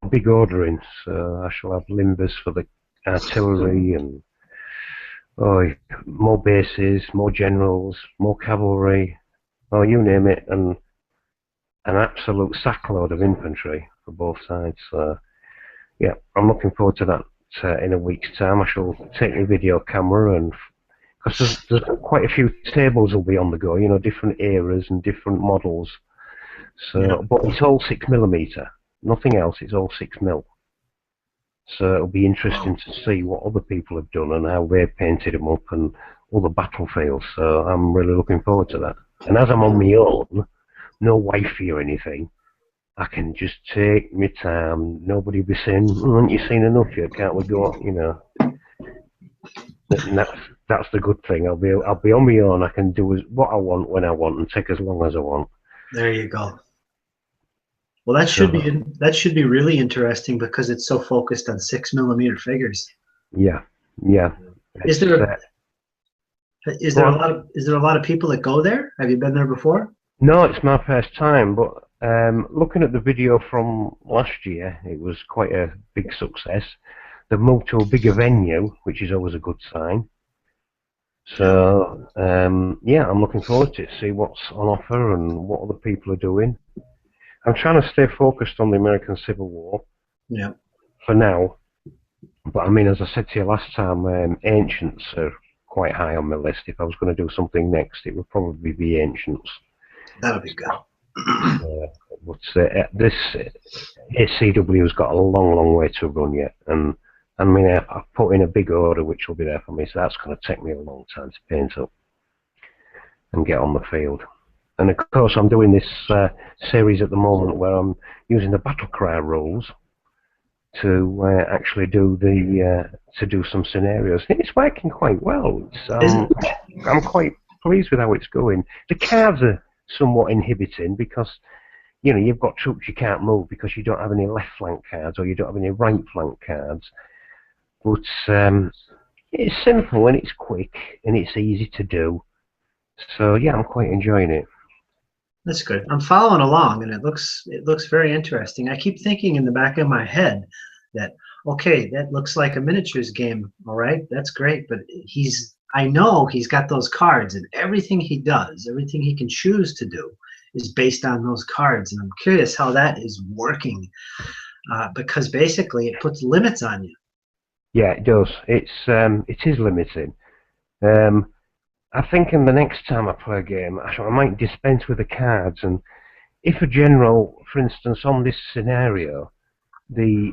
big order in, so I shall have limbers for the artillery and oh, more bases, more generals, more cavalry, oh, you name it, and an absolute sackload of infantry for both sides. So, yeah, I'm looking forward to that in a week's time. I shall take my video camera and because there's quite a few tables will be on the go, you know, different eras and different models. So, but it's all 6mm, nothing else. It's all 6mm. So it'll be interesting to see what other people have done and how they've painted them up and all the battlefields. So I'm really looking forward to that. And as I'm on my own, no wifey or anything, I can just take my time. Nobody will be saying, haven't you seen enough yet? Can't we go? You know. And that's the good thing. I'll be on my own. I can do what I want when I want and take as long as I want. There you go. Well, that should be really interesting because it's so focused on 6mm figures. Yeah, yeah. Is there a lot of people that go there? Have you been there before? No, it's my first time. But looking at the video from last year, it was quite a big success. They've moved to a bigger venue, which is always a good sign. So, yeah, I'm looking forward to it, see what's on offer and what other people are doing. I'm trying to stay focused on the American Civil War for now. But, I mean, as I said to you last time, Ancients are quite high on my list. If I was going to do something next, it would probably be Ancients. That'll be good. But this ACW has got a long, long way to run yet. And I mean, I've put in a big order which will be there for me, so that's going to take me a long time to paint up and get on the field. And of course, I'm doing this series at the moment where I'm using the battle cry rules to actually do some scenarios. It's working quite well. I'm quite pleased with how it's going. The cards are somewhat inhibiting because you know you've got troops you can't move because you don't have any left flank cards or you don't have any right flank cards. But it's simple and it's quick and it's easy to do. So yeah, I'm quite enjoying it. That's good. I'm following along, and it looks very interesting. I keep thinking in the back of my head that okay, that looks like a miniatures game. All right, that's great, but I know he's got those cards, and everything he does, everything he can choose to do, is based on those cards. And I'm curious how that is working, because basically it puts limits on you. Yeah, it does. It is limiting. I think in the next time I play a game, I might dispense with the cards. And if a general, for instance, on this scenario, the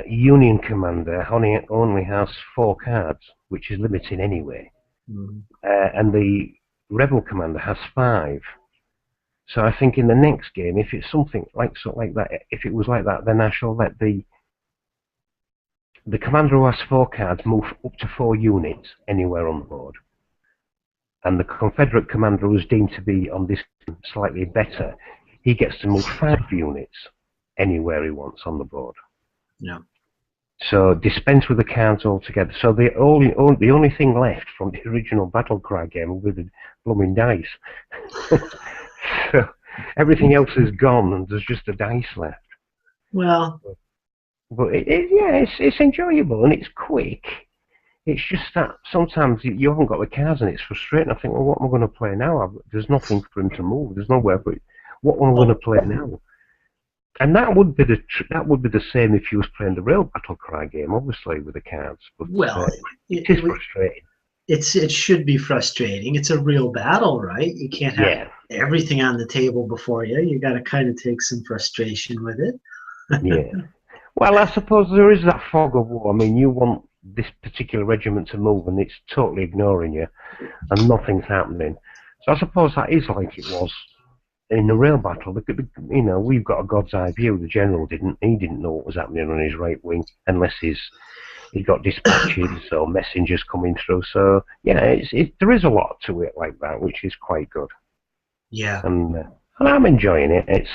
Union commander only has 4 cards, which is limiting anyway, and the Rebel commander has 5. So I think in the next game, if it's something like that, if it was like that, then I shall let the commander who has 4 cards move up to 4 units anywhere on the board. And the Confederate commander who is deemed to be on this slightly better, he gets to move 5 units anywhere he wants on the board. Yeah. So dispense with the cards altogether. So the only thing left from the original battle cry game will be the blooming dice. So everything else is gone and there's just a dice left. Well, but it's enjoyable and it's quick. It's just that sometimes you haven't got the cards and it's frustrating. I think, well, what am I going to play now? There's nothing for him to move. There's nowhere for it. What am I going to play now? And that would be the same if you was playing the real battle cry game, obviously with the cards. But it is frustrating. It should be frustrating. It's a real battle, right? You can't have everything on the table before you. You got to kind of take some frustration with it. Yeah. Well, I suppose there is that fog of war. I mean, you want this particular regiment to move and it's totally ignoring you and nothing's happening. So I suppose that is like it was in the real battle. You know, we've got a god's eye view. The general didn't. He didn't know what was happening on his right wing unless he got dispatches or messengers coming through. So yeah, there is a lot to it like that, which is quite good. Yeah. And I'm enjoying it.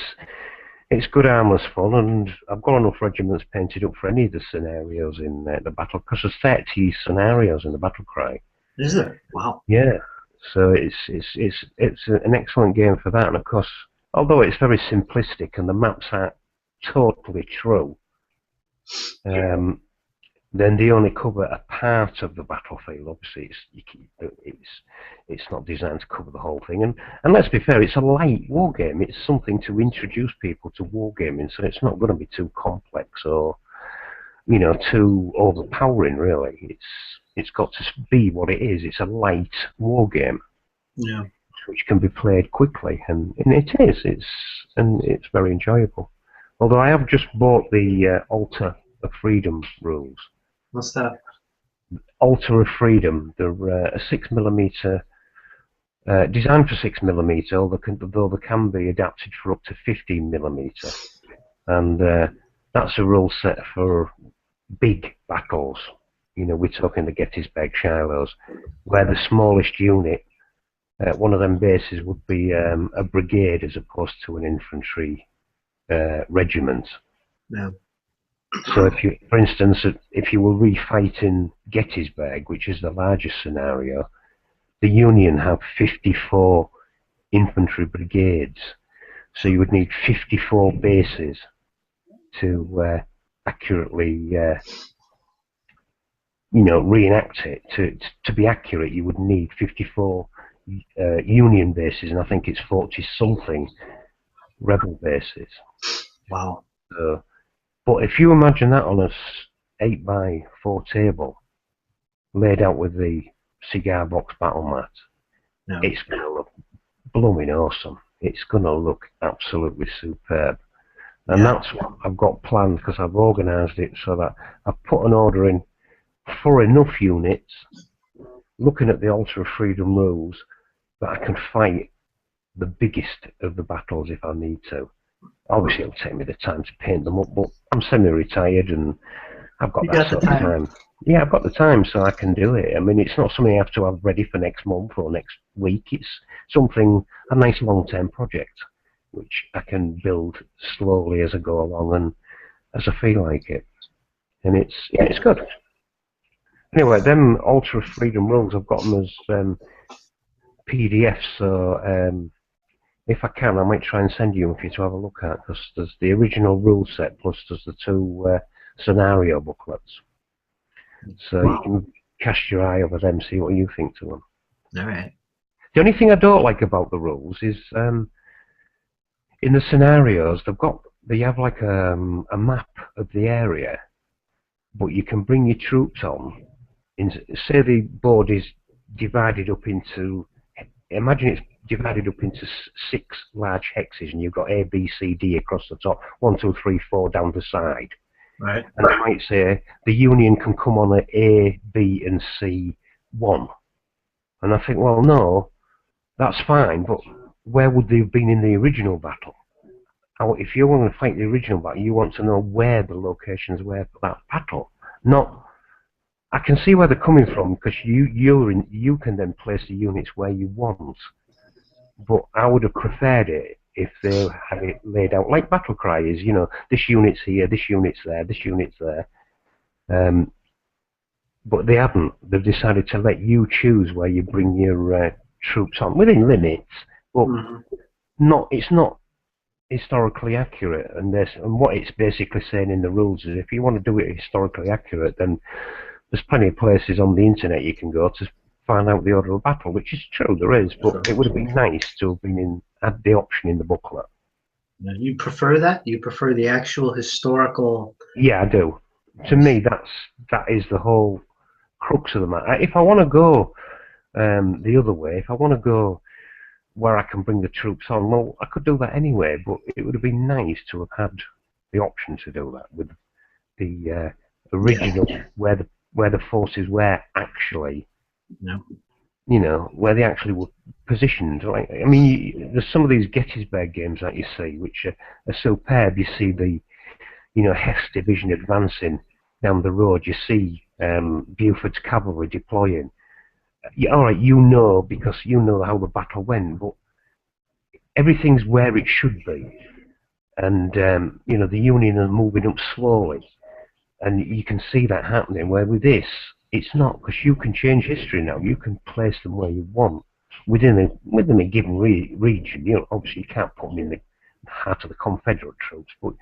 It's good harmless fun, and I've got enough regiments painted up for any of the scenarios in the battle, because there's 30 scenarios in the battle cry. Is there? Wow. Yeah. So it's an excellent game for that, and of course, although it's very simplistic and the maps aren't totally true, then they only cover a part of the battlefield. Obviously, it's not designed to cover the whole thing. And let's be fair, it's a light war game. It's something to introduce people to wargaming, so it's not going to be too complex or too overpowering. Really, it's got to be what it is. It's a light war game, Yeah. which can be played quickly, and it is. It's very enjoyable. Although I have just bought the Altar of Freedom rules. What's that? Altar of Freedom. They're a 6mm, designed for 6mm, although they can be adapted for up to 15mm. And that's a rule set for big battles. We're talking the Gettysburg Shilohs, where the smallest unit, one of them bases, would be a brigade as opposed to an infantry regiment. Yeah. So for instance, if you were refighting Gettysburg, which is the largest scenario, the Union have 54 infantry brigades. So you would need 54 bases to accurately, reenact it. To be accurate, you would need 54 Union bases, and I think it's 40-something rebel bases. Wow. But if you imagine that on a 8x4 table, laid out with the cigar box battle mat, it's going to look blooming awesome. It's going to look absolutely superb. And that's what I've got planned, because I've organised it so that I've put an order in for enough units, looking at the Altar of Freedom rules, that I can fight the biggest of the battles if I need to. Obviously, it'll take me the time to paint them up, but I'm semi-retired and I've got that sort of time. Yeah, I've got the time, so I can do it. I mean, it's not something I have to have ready for next month or next week. It's a nice long-term project, which I can build slowly as I go along and as I feel like it. And it's good. Anyway, them Altar of Freedom rules, I've got them as PDFs, so if I can, I might try and send you them for you to have a look at, because there's the original rule set plus there's the two scenario booklets. So you can cast your eye over them, see what you think to them. All right. The only thing I don't like about the rules is in the scenarios they have like a map of the area, but you can bring your troops on. Say the board is divided up into, imagine it's divided up into 6 large hexes, and you've got A, B, C, D across the top, 1, 2, 3, 4 down the side. Right. And I might say the Union can come on at A, B, and C 1. And I think, well, no, that's fine, but where would they have been in the original battle? If you want to fight the original battle, you want to know where the locations were for that battle. Not, I can see where they're coming from, because you can then place the units where you want. But I would have preferred it if they had it laid out like battle cry is, this unit's here, this unit's there, this unit's there. But they haven't. They've decided to let you choose where you bring your troops on, within limits, but it's not historically accurate. And what it's basically saying in the rules is, if you want to do it historically accurate, then there's plenty of places on the internet you can go to find out the order of battle, which is true, there is, but it would have been nice to have had the option in the booklet. You prefer that? You prefer the actual historical? Yeah, I do. To me, that is the whole crux of the matter. If I want to go the other way, if I want to go where I can bring the troops on, well, I could do that anyway, but it would have been nice to have had the option to do that with the original, where the forces were actually, where they actually were positioned. Right? I mean, there's some of these Gettysburg games that you see, which are superb. You see the, Hess Division advancing down the road. You see Buford's cavalry deploying. All right, because you know how the battle went, but everything's where it should be. And, the Union are moving up slowly. And you can see that happening, where with this, it's not, because you can change history now. You can place them where you want within a given region. Obviously you can't put them in the heart of the Confederate troops, but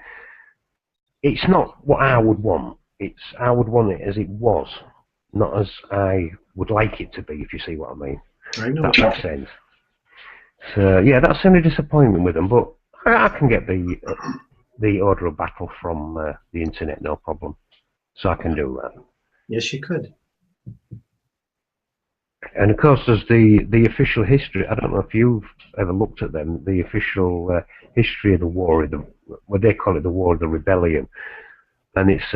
it's not what I would want. I would want it as it was, not as I would like it to be, if you see what I mean. I know. That makes sense. So yeah, that's the only disappointment with them, but I can get the order of battle from the internet, no problem. So I can do that. Yes, you could. And of course, there's the official history. I don't know if you've ever looked at them. The official history of the war, what they call it, the War of the Rebellion, and it's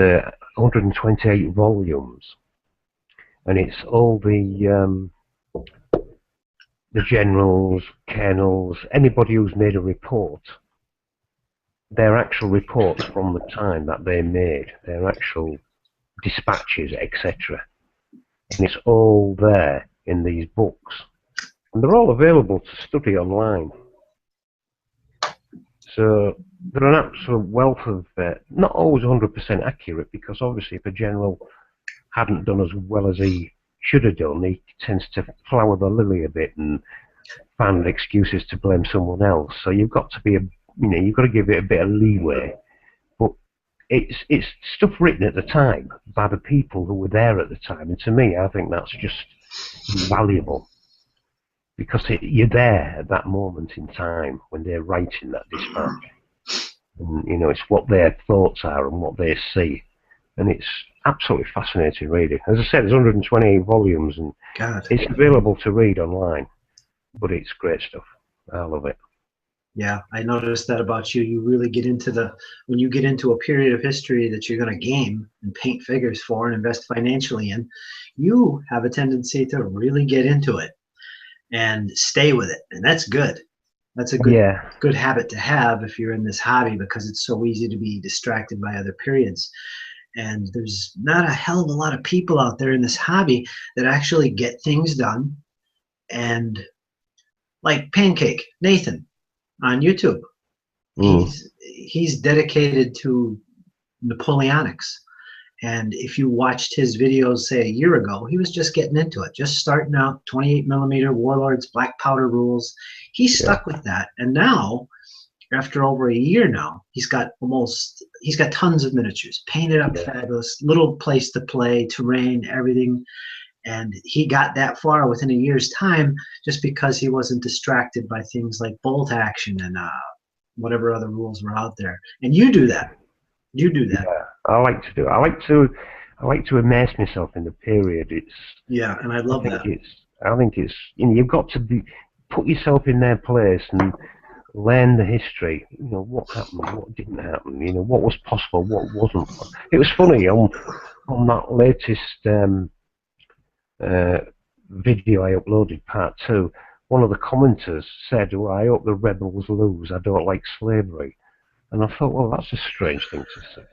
128 volumes, and it's all the generals, colonels, anybody who's made a report. Their actual reports from the time that they made, their actual dispatches, etc. And it's all there in these books. And they're all available to study online. So they're an absolute wealth of, not always 100% accurate, because obviously if a general hadn't done as well as he should have done, he tends to flower the lily a bit and find excuses to blame someone else. So you've got to be you've got to give it a bit of leeway. But it's stuff written at the time by the people who were there at the time, and to me, I think that's just invaluable, because you're there at that moment in time when they're writing that dispatch, and it's what their thoughts are and what they see, and it's absolutely fascinating reading. As I said, there's 128 volumes, and it's available to read online, but it's great stuff. I love it. Yeah, I noticed that about you. You really get into when you get into a period of history that you're going to game and paint figures for and invest financially in, you have a tendency to really get into it and stay with it. And that's good. That's a good habit to have if you're in this hobby, because it's so easy to be distracted by other periods. And there's not a hell of a lot of people out there in this hobby that actually get things done. And like Pancake, Nathan, on YouTube. He's dedicated to Napoleonics. And if you watched his videos, say, a year ago, he was just getting into it, just starting out, 28mm Warlords, black powder rules. He stuck with that. And now, after over a year now, he's got tons of miniatures, painted up fabulous, little place to play, terrain, everything. And he got that far within a year's time just because he wasn't distracted by things like bolt action and whatever other rules were out there. And you do that. You do that. Yeah, I like to do it. I like to immerse myself in the period. And I love that. I think it's you've got to put yourself in their place and learn the history. What happened, what didn't happen. What was possible, what wasn't. It was funny on that latest video I uploaded, part 2, one of the commenters said, "Well, I hope the rebels lose. I don't like slavery." And I thought, well, that's a strange thing to say.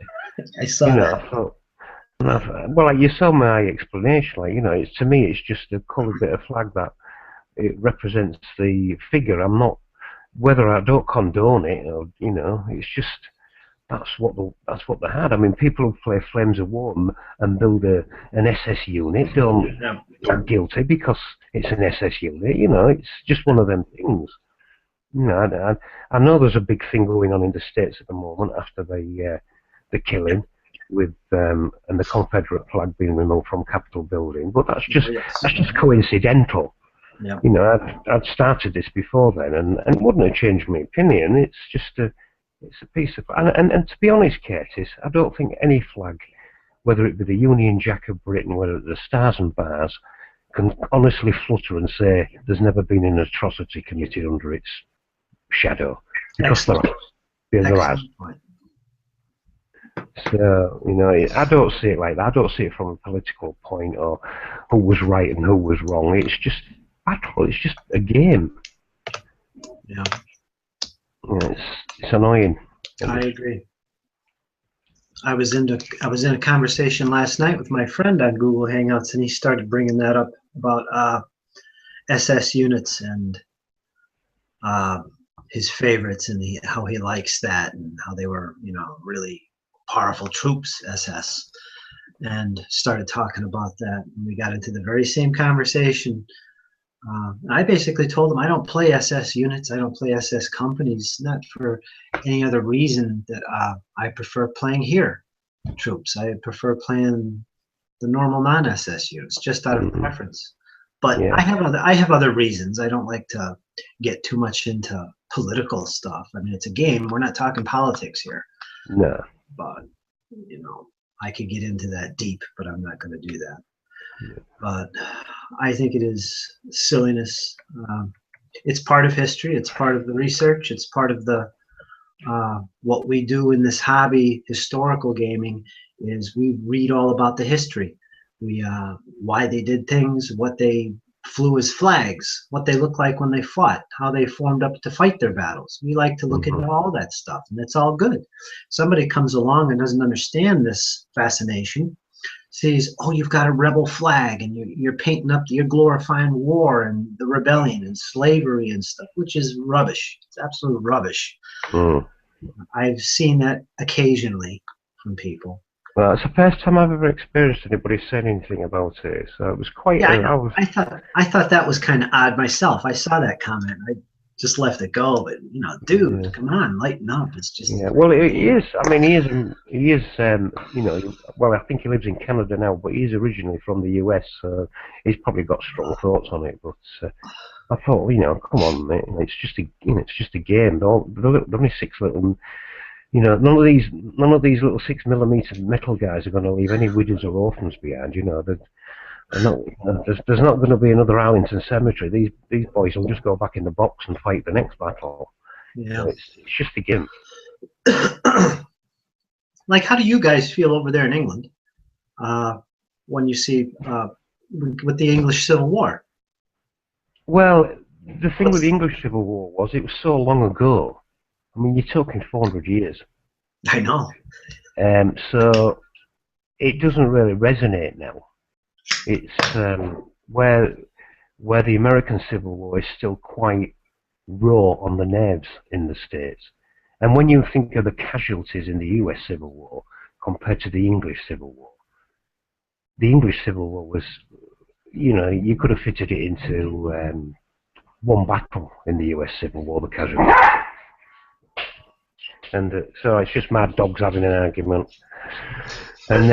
I saw that. I thought, well, like you saw my explanation. To me, it's just a coloured bit of flag that it represents the figure. I'm not, whether I don't condone it, or it's just. That's what they had. I mean, people who play Flames of War and build an SS unit are guilty because it's an SS unit. It's just one of them things. I know there's a big thing going on in the States at the moment after the killing with and the Confederate flag being removed from Capitol building, but that's just coincidental. Yeah. I'd started this before then, and it wouldn't have changed my opinion. It's just it's a piece of, and to be honest, Curtis, I don't think any flag, whether it be the Union Jack of Britain, whether it's the Stars and Bars, can honestly flutter and say there's never been an atrocity committed under its shadow, because there has. So I don't see it like that. I don't see it from a political point or who was right and who was wrong. It's just battle. It's just a game. Yeah. It's annoying. I agree. I was in a conversation last night with my friend on Google Hangouts, and he started bringing that up about SS units and his favorites and how he likes that and how they were, really powerful troops, SS, and started talking about that. And we got into the very same conversation. I basically told him I don't play SS units. I don't play SS companies, not for any other reason that I prefer playing here. troops. I prefer playing the normal non-SSUs just out of Mm, preference. But yeah. I have other reasons. I don't like to get too much into political stuff. I mean, it's a game. We're not talking politics here. No. But I could get into that deep, but I'm not going to do that. But I think it is silliness. It's part of history. It's part of the research. It's part of the what we do in this hobby, historical gaming, is we read all about the history. We why they did things, what they flew as flags, what they looked like when they fought, how they formed up to fight their battles. We like to look into all that stuff, and it's all good. Somebody comes along and doesn't understand this fascination, sees, oh, you've got a rebel flag, and you're painting up, you're glorifying war and the rebellion and slavery and stuff, which is rubbish. It's absolute rubbish. Mm. I've seen that occasionally from people. Well, it's the first time I've ever experienced anybody saying anything about it, so it was quite. Yeah, I I know. was. I thought that was kind of odd myself. I saw that comment. I just left it go. But dude, Yeah. come on, lighten up. It's just Yeah. Well, he is. I mean, he is. He is. Well, I think he lives in Canada now, but he's originally from the US, so he's probably got strong thoughts on it. But I thought, come on, mate. It's just a, it's just a game. They're only six little. None of these little 6mm metal guys are going to leave any widows or orphans behind. They're not. There's not going to be another Arlington Cemetery. These boys will just go back in the box and fight the next battle. yeah. It's just a game. Like, how do you guys feel over there in England when you see with the English Civil War? Well, the thing with the English Civil War was it was so long ago. I mean, you're talking 400 years. I know. So it doesn't really resonate now. It's where the American Civil War is still quite raw on the nerves in the States. And when you think of the casualties in the US Civil War compared to the English Civil War, the English Civil War was, you could have fitted it into one battle in the US Civil War, the casualties. And so it's just mad dogs having an argument. And,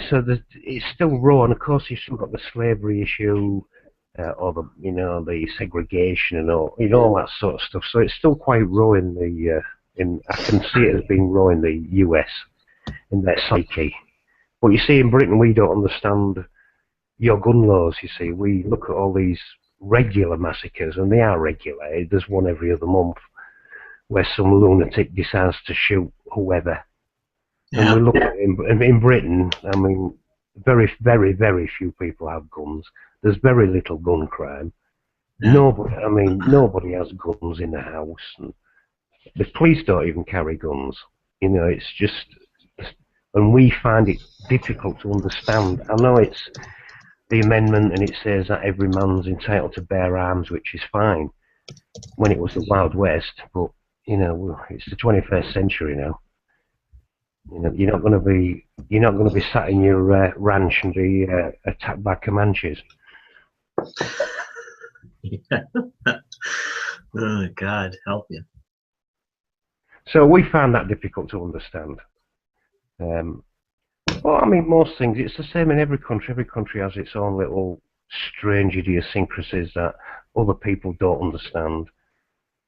so it's still raw, and of course you've still got the slavery issue, or the segregation and all that sort of stuff. So it's still quite raw in the, I can see it as being raw in the US, in their psyche. But you see, in Britain, we don't understand your gun laws, you see. We look at all these regular massacres, and they are regular. There's one every other month where some lunatic decides to shoot whoever. Yeah. And we look at in Britain, I mean, very, very, very few people have guns. There's very little gun crime. Yeah. Nobody has guns in the house. And the police don't even carry guns. It's just, and we find it difficult to understand. I know it's the amendment and it says that every man's entitled to bear arms, which is fine when it was the Wild West, but it's the 21st century now. You're not going to be sat in your ranch and be attacked by Comanches. Oh God, help you. So we found that difficult to understand. Well, I mean, most things, it's the same in every country. Every country has its own little strange idiosyncrasies that other people don't understand.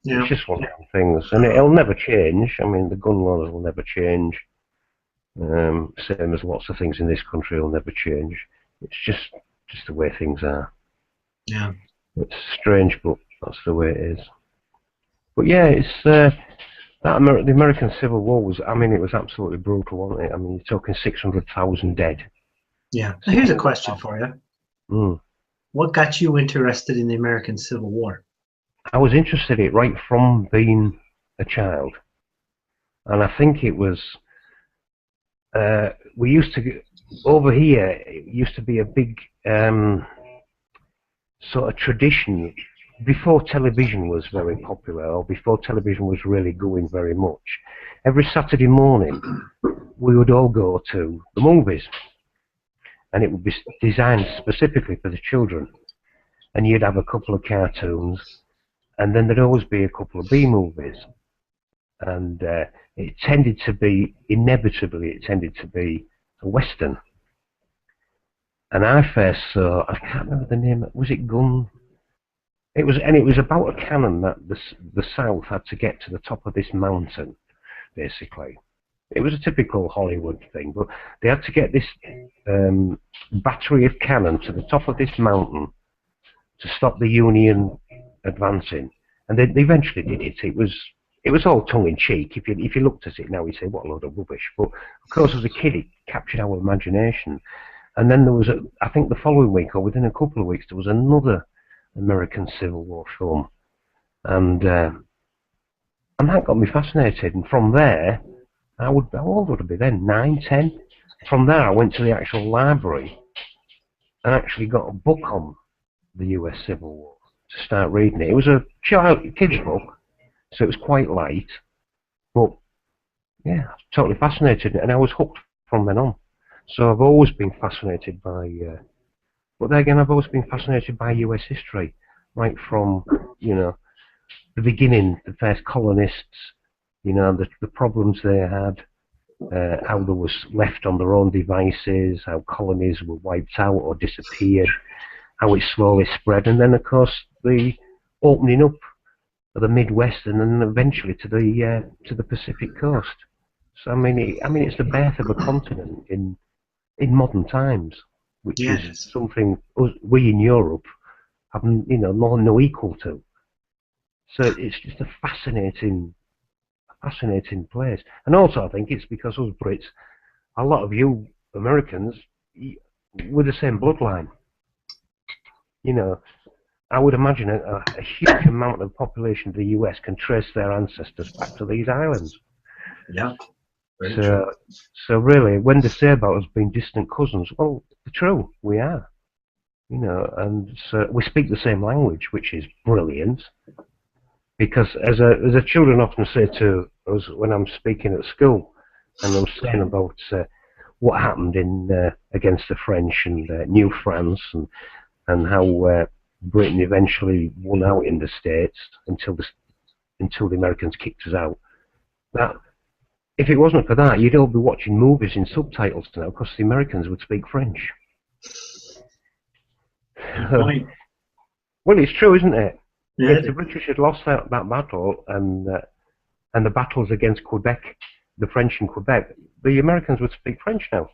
Yeah. It's just one of them things, and it'll never change. I mean, the gun laws will never change. Same as lots of things in this country will never change. It's just the way things are. Yeah. It's strange, but that's the way it is. But yeah, it's the American Civil War was. I mean, it was absolutely brutal, wasn't it? I mean, you're talking 600,000 dead. Yeah. So here's a question for you. What got you interested in the American Civil War? I was interested in it right from being a child, and I think it was. We used to over here. It used to be a big sort of tradition before television was very popular, or before television was really going very much. Every Saturday morning, we would all go to the movies, and it would be designed specifically for the children. And you'd have a couple of cartoons, and then there'd always be a couple of B movies. and it tended to be, inevitably, it tended to be a Western. And I first saw, I can't remember the name, was it Gun? It was about a cannon that the South had to get to the top of this mountain, basically. It was a typical Hollywood thing, but they had to get this battery of cannon to the top of this mountain to stop the Union advancing, and they eventually did it. It was all tongue in cheek. If you looked at it now, you say, "What a load of rubbish!" But of course, as a kid, it captured our imagination. And then there was, I think, the following week or within a couple of weeks, there was another American Civil War film, and that got me fascinated. And from there, how old would I be then? 9, 10. From there, I went to the actual library and actually got a book on the U.S. Civil War to start reading it. It was a kid's book, so it was quite light, but yeah, totally fascinated, and I was hooked from then on. So I've always been fascinated by, but then again, I've always been fascinated by U.S. history, right from, the beginning, the first colonists, the problems they had, how they was left on their own devices, how colonies were wiped out or disappeared, how it slowly spread, and then of course the opening up of the Midwest, and then eventually to the Pacific coast. So I mean, it's the birth of a continent in modern times, which is something we in Europe have no equal to. So it's just a fascinating place. And also I think it's because us Brits, a lot of you Americans, we're the same bloodline. I would imagine a huge amount of the population of the US can trace their ancestors back to these islands. Yeah. So really, when they say about us being distant cousins, well, it's true, we are. And so we speak the same language, which is brilliant. Because as the children often say to us when I'm speaking at school, and I'm saying about what happened against the French and New France, and how Britain eventually won out in the States until the Americans kicked us out. That if it wasn't for that, you'd all be watching movies in subtitles now, because the Americans would speak French. Well, it's true, isn't it? Yeah, if the British had lost that battle and the battles against Quebec, the French in Quebec, the Americans would speak French now.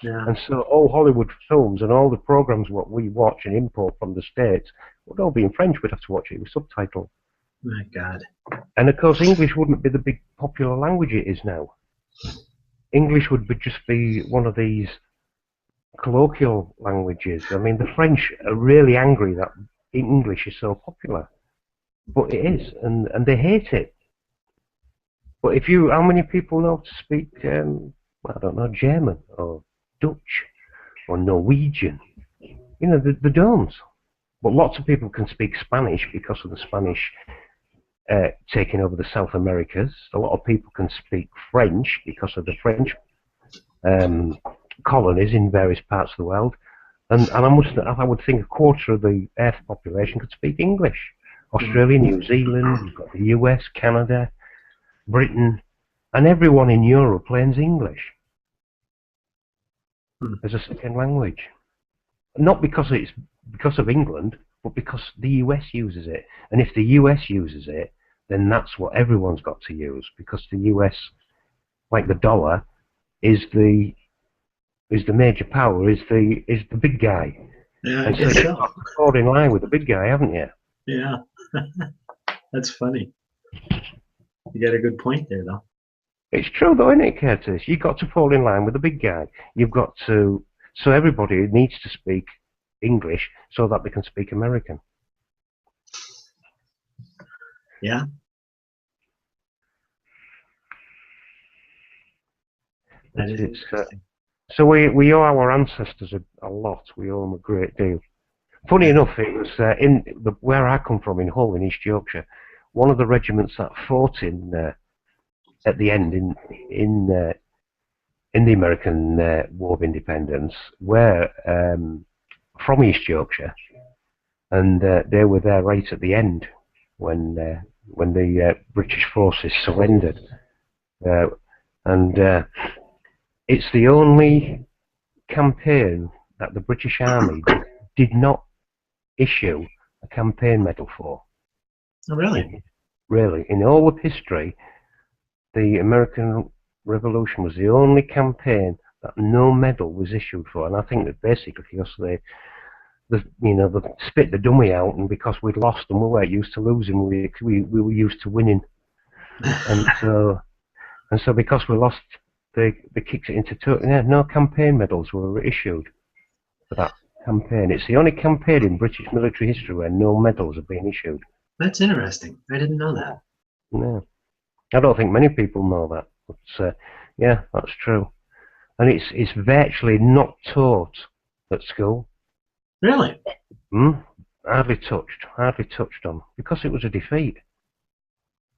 Yeah. And so all Hollywood films and all the programs what we watch and import from the States would all be in French. We'd have to watch it with subtitles. My God. And of course, English wouldn't be the big popular language it is now. English would just be one of these colloquial languages. I mean, the French are really angry that English is so popular. But it is, and they hate it. But how many people know to speak, I don't know, German or Dutch or Norwegian? They don't. But lots of people can speak Spanish because of the Spanish taking over the South Americas. A lot of people can speak French because of the French colonies in various parts of the world. And I would think a quarter of the Earth population could speak English. Australia, New Zealand, you've got the US, Canada, Britain, and everyone in Europe learns English as a second language. Not because of England, but because the US uses it. And if the US uses it, then that's what everyone's got to use, because the US, like the dollar, is the major power, is the big guy. Yeah, and so you've got to fall in line with the big guy, haven't you? Yeah. That's funny. You got a good point there, though. It's true, though, isn't it, Curtis? You've got to fall in line with the big guy. You've got to. So everybody needs to speak English so that they can speak American. Yeah. That is interesting. So we owe our ancestors a lot. We owe them a great deal. Funny enough, it was where I come from in Hull, in East Yorkshire. One of the regiments that fought at the end in the American War of Independence were from East Yorkshire, and they were there right at the end when when the British forces surrendered. And it's the only campaign that the British Army did not issue a campaign medal for. Oh, really? Really, in all of history, the American Revolution was the only campaign that no medal was issued for, and I think that basically because they spit the dummy out, and because we'd lost and we weren't used to losing, we were used to winning, and so because we lost, they kicked it into two. Yeah, no campaign medals were issued for that campaign. It's the only campaign in British military history where no medals have been issued. That's interesting. I didn't know that. No, I don't think many people know that, but yeah, that's true. And it's virtually not taught at school. Really? Hardly touched on, because it was a defeat.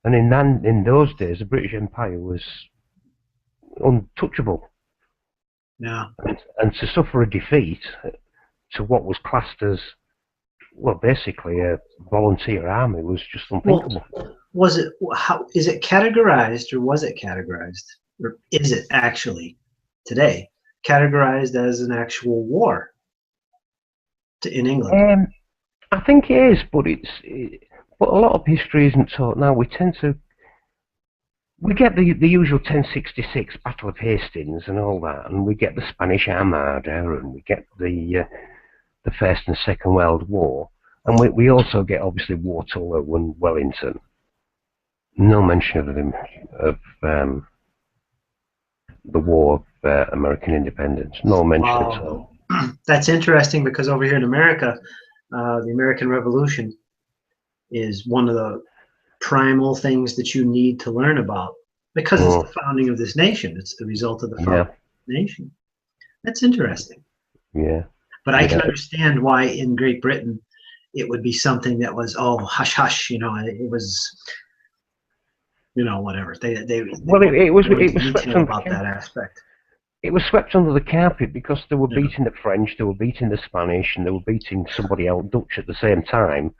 And in those days, the British Empire was untouchable. Yeah. And to suffer a defeat to what was classed as, well, basically a volunteer army was just unthinkable. Well, is it categorized, or was it categorized, or is it actually today categorized as an actual war in England? I think it is, but but a lot of history isn't taught now. We get the usual 1066 Battle of Hastings and all that, and we get the Spanish Armada, and we get the First and Second World War, and we also get obviously Waterloo and Wellington. No mention of the War of American Independence. No mention at all. That's interesting, because over here in America, the American Revolution is one of the primal things that you need to learn about, because it's the founding of this nation. It's the result of the founding of the nation. That's interesting. Yeah. But I can understand why in Great Britain it would be something that was, oh, hush hush, it was, whatever. It was swept under about that aspect. It was swept under the carpet because they were beating the French, they were beating the Spanish, and they were beating somebody else, Dutch, at the same time.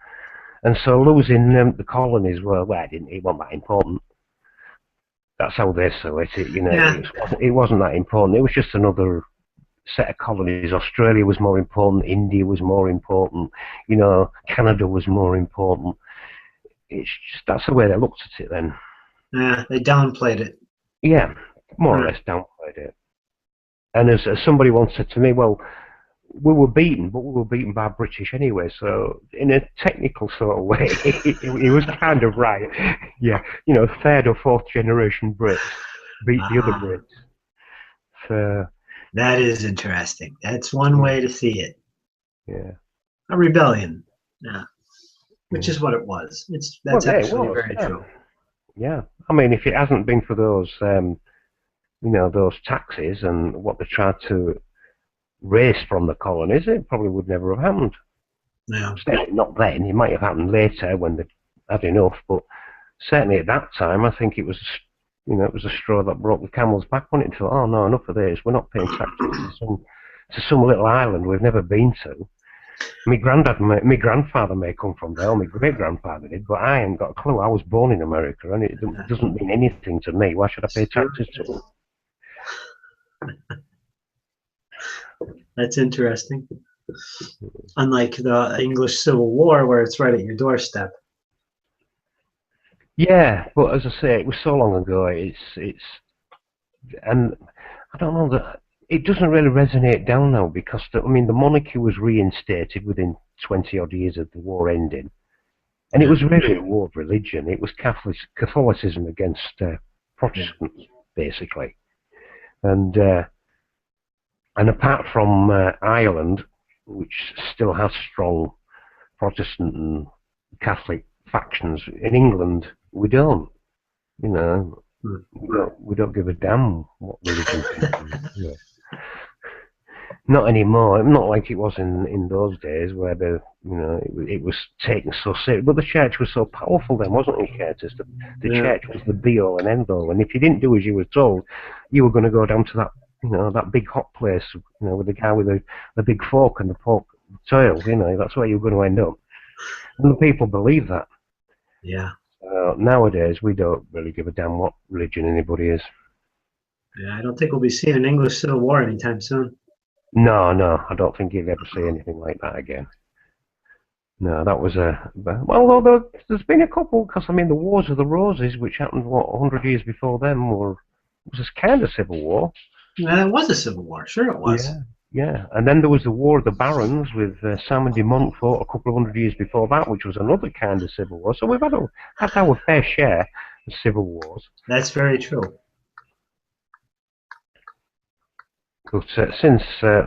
And so losing the colonies, it wasn't that important. That's how they saw it. It wasn't that important. It was just another set of colonies. Australia was more important. India was more important. Canada was more important. It's just, that's the way they looked at it then. Yeah, they downplayed it. Yeah, more or less downplayed it. And as somebody once said to me, well, we were beaten, but we were beaten by British anyway. So in a technical sort of way, it was kind of right. Yeah, third or fourth generation Brits beat the other Brits. So that is interesting. That's one way to see it. Yeah. A rebellion. Yeah. Which is what it was. That's actually very true. Yeah. I mean, if it hasn't been for those, those taxes and what they tried to race from the colonies, it probably would never have happened. Yeah. Certainly not then. It might have happened later when they had enough, but certainly at that time, I think it was, it was a straw that broke the camel's back on it. Oh no, enough of this. We're not paying taxes to some little island we've never been to. My grandfather may come from there, or my great-grandfather did, but I ain't got a clue. I was born in America, and it doesn't mean anything to me. Why should I pay taxes to it? That's interesting. Unlike the English Civil War, where it's right at your doorstep. Yeah, but as I say, it was so long ago. And I don't know that it doesn't really resonate down now, because the monarchy was reinstated within 20 odd years of the war ending, and it was really a war of religion. It was Catholicism against Protestants, basically, and apart from Ireland, which still has strong Protestant and Catholic factions, in England we don't. We don't give a damn what religion people do. Not anymore. Not like it was in those days, where it was taken so seriously. But the church was so powerful then, wasn't it, Curtis? The church was the be-all and end-all. And if you didn't do as you were told, you were going to go down to that, that big hot place, with the guy with the big fork and the pork tail. That's where you were going to end up. And the people believed that. Yeah. Nowadays, we don't really give a damn what religion anybody is. Yeah, I don't think we'll be seeing an English Civil War anytime soon. No, no, I don't think you'll ever see anything like that again. No, that was a well. Although there's been a couple, because I mean, the Wars of the Roses, which happened 100 years before them, was this kind of civil war. Yeah, it was a Civil War. Sure, it was. Yeah, yeah. And then there was the War of the Barons with Simon de Montfort a couple of 100 years before that, which was another kind of civil war. So we've had our fair share of civil wars. That's very true. But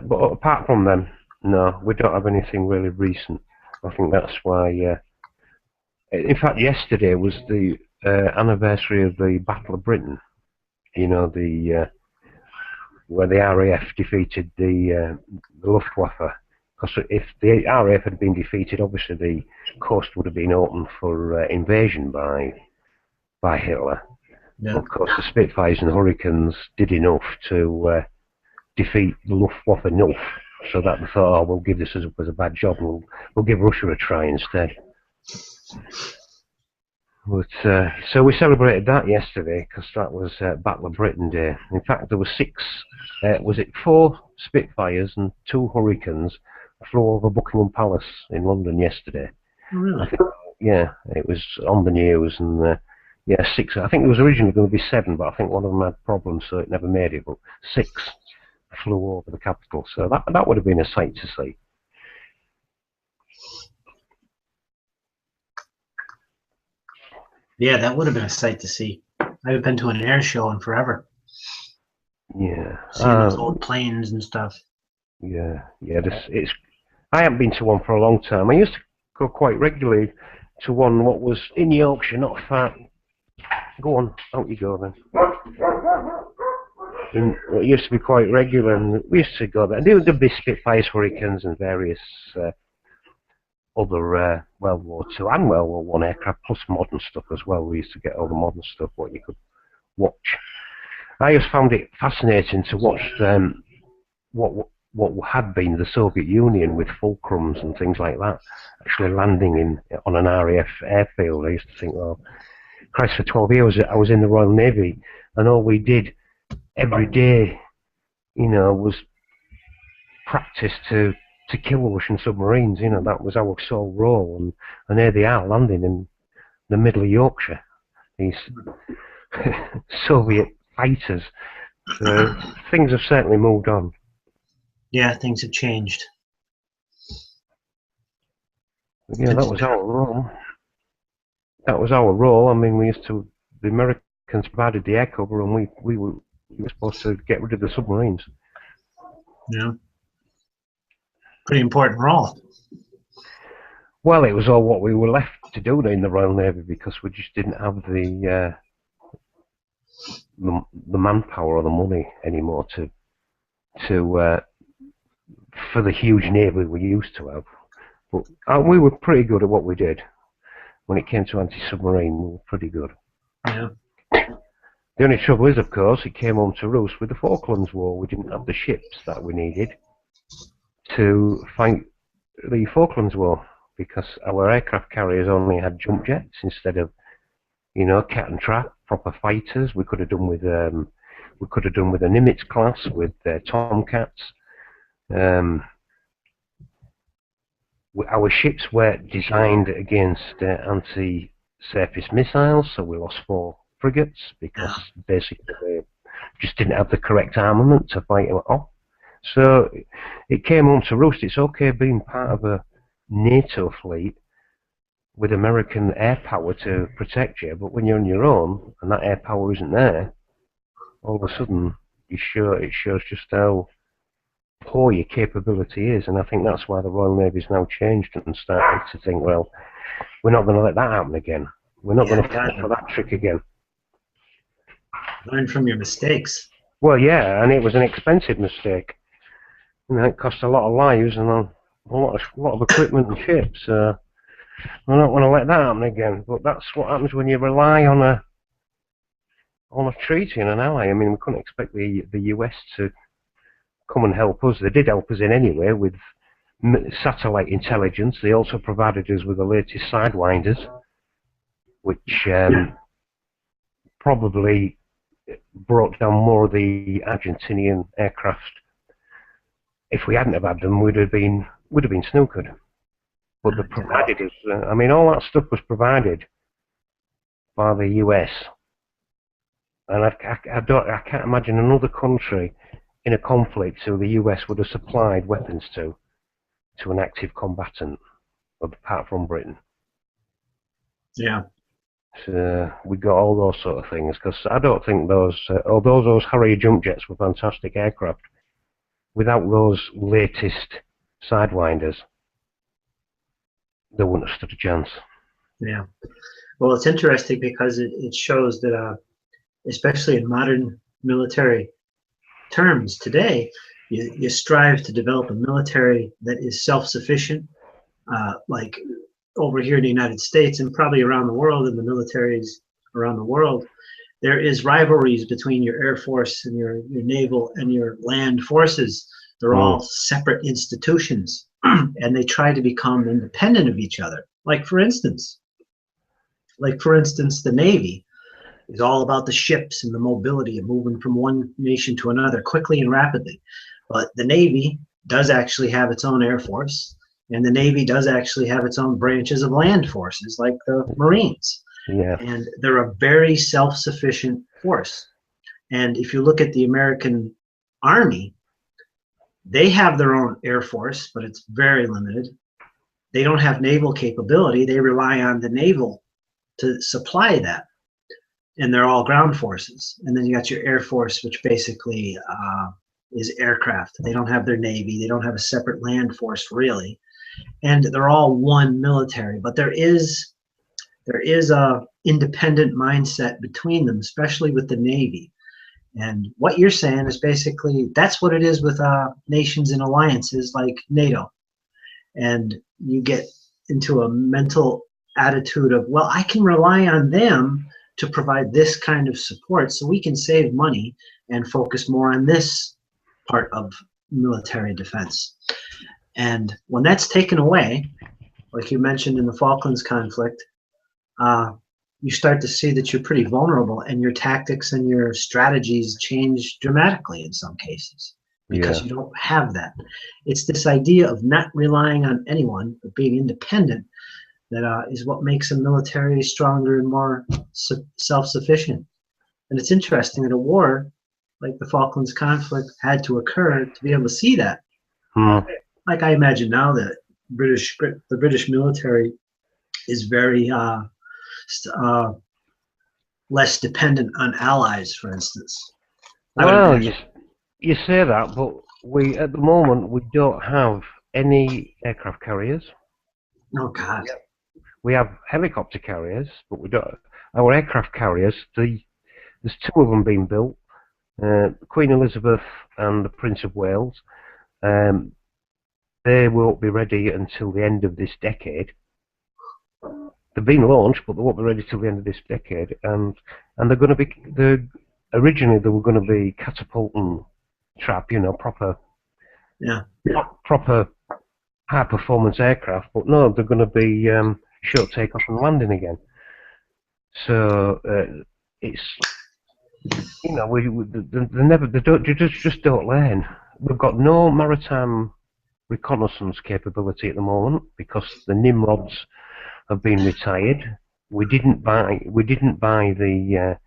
but apart from them, no, we don't have anything really recent. I think that's why. In fact, yesterday was the anniversary of the Battle of Britain. You know, where the RAF defeated the Luftwaffe. Because if the RAF had been defeated, obviously the coast would have been open for invasion by Hitler. Yeah. But of course, the Spitfires and Hurricanes did enough to defeat the Luftwaffe enough, so that they thought, oh, we'll give this as a bad job, and we'll give Russia a try instead. But so we celebrated that yesterday, because that was Battle of Britain Day. In fact, there were four Spitfires and 2 Hurricanes flew over Buckingham Palace in London yesterday. Oh, really? I think, yeah, it was on the news, and yeah, 6. I think it was originally going to be 7, but I think one of them had problems, so it never made it. But 6 flew over the capital, so that would have been a sight to see. Yeah, that would have been a sight to see. I haven't been to an air show in forever. Yeah, Seeing those old planes and stuff. yeah. I haven't been to one for a long time. I used to go quite regularly to one what was in Yorkshire, not far. Go on, out you go then. It used to be quite regular, and we used to go there. There would be Spitfires, Hurricanes, and various other World War II and World War One aircraft, plus modern stuff as well. We used to get all the modern stuff, what you could watch. I just found it fascinating to watch what had been the Soviet Union with fulcrums and things like that actually landing on an RAF airfield. I used to think, well, Christ, for 12 years I was in the Royal Navy, and all we did every day, you know, was practice to kill Russian submarines. You know, that was our sole role, and there they are landing in the middle of Yorkshire, these Soviet fighters. So things have certainly moved on. Yeah, things have changed. Yeah, that was our role. That was our role. I mean, the Americans provided the air cover, and we were supposed to get rid of the submarines. Yeah. Pretty important role. Well, it was all what we were left to do in the Royal Navy, because we just didn't have the manpower or the money anymore for the huge navy we used to have. But we were pretty good at what we did. When it came to anti-submarine, we were pretty good. Yeah. The only trouble is, of course, it came home to roost with the Falklands War. We didn't have the ships that we needed to fight the Falklands War, because our aircraft carriers only had jump jets instead of, you know, cat and trap, proper fighters. We could have done with the Nimitz class with Tomcats. Our ships were designed against anti-surface missiles, so we lost 4 frigates because basically they just didn't have the correct armament to fight them off. So it came home to roost. It's okay being part of a NATO fleet with American air power to protect you, but when you're on your own and that air power isn't there, all of a sudden it shows just how poor your capability is. And I think that's why the Royal Navy's now changed and started to think, well, we're not going to let that happen again. We're not going to fall for that trick again. Learn from your mistakes. Well, yeah, and it was an expensive mistake. You know, it cost a lot of lives and a lot of equipment and ships. We're not going to let that happen again. But that's what happens when you rely on a treaty and an ally. I mean, we couldn't expect the US to come and help us. They did help us in anyway with satellite intelligence. They also provided us with the latest Sidewinders. which probably brought down more of the Argentinian aircraft. If we hadn't have had them, would have been snookered. But they provided us. I mean, all that stuff was provided by the US, and I can't imagine another country in a conflict who the US would have supplied weapons to an active combatant, apart from Britain. Yeah. So we got all those sort of things, because I don't think those, although those Harrier jump jets were fantastic aircraft, without those latest sidewinders, they wouldn't have stood a chance. Yeah. Well, it's interesting because it shows that, especially in modern military terms today, you strive to develop a military that is self-sufficient, like over here in the United States and probably around the world, in the militaries around the world, there is rivalries between your Air Force and your naval and your land forces. They're all separate institutions, and they try to become independent of each other. Like for instance, the Navy is all about the ships and the mobility of moving from one nation to another quickly and rapidly. But the Navy does actually have its own Air Force, and the Navy does actually have its own branches of land forces, like the Marines. Yeah. And they're a very self-sufficient force. And if you look at the American Army, they have their own Air Force, but it's very limited. They don't have naval capability. They rely on the naval to supply that. And they're all ground forces. And then you got your Air Force, which basically is aircraft. They don't have their Navy. They don't have a separate land force, really. And they're all one military. But there is a independent mindset between them, especially with the Navy. And what you're saying is basically that's what it is with nations and alliances like NATO. And you get into a mental attitude of, well, I can rely on them to provide this kind of support so we can save money and focus more on this part of military defense. And when that's taken away, like you mentioned in the Falklands conflict, you start to see that you're pretty vulnerable, and your tactics and your strategies change dramatically in some cases because you don't have that. It's this idea of not relying on anyone, but being independent, that is what makes a military stronger and more self-sufficient. And it's interesting that a war like the Falklands conflict had to occur to be able to see that. Like I imagine now that the British military is very less dependent on allies, for instance. Well, you say that, but at the moment we don't have any aircraft carriers. Oh God. We have helicopter carriers, but we don't. Our aircraft carriers, there's two of them being built, Queen Elizabeth and the Prince of Wales. They won't be ready until the end of this decade. They've been launched, but they won't be ready till the end of this decade. And they're going to be. Originally, they were going to be catapult and trap, proper high performance aircraft. But no, they're going to be short takeoff and landing again. So it's they just don't learn. We've got no maritime reconnaissance capability at the moment because the Nimrods have been retired. We didn't buy the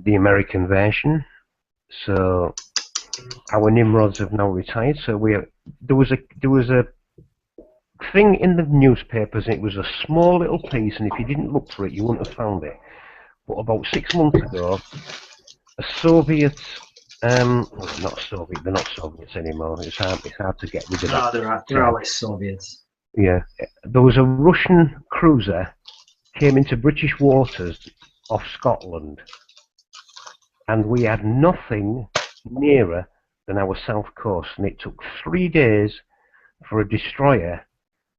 American version, so our Nimrods have now retired. So there was a thing in the newspapers. And it was a small little piece, and if you didn't look for it, you wouldn't have found it. But about 6 months ago, a Soviet, not Soviet, they're not Soviets anymore. It's hard to get rid of that. They're always Soviets. Yeah, there was a Russian cruiser came into British waters off Scotland, and we had nothing nearer than our south coast, and it took 3 days for a destroyer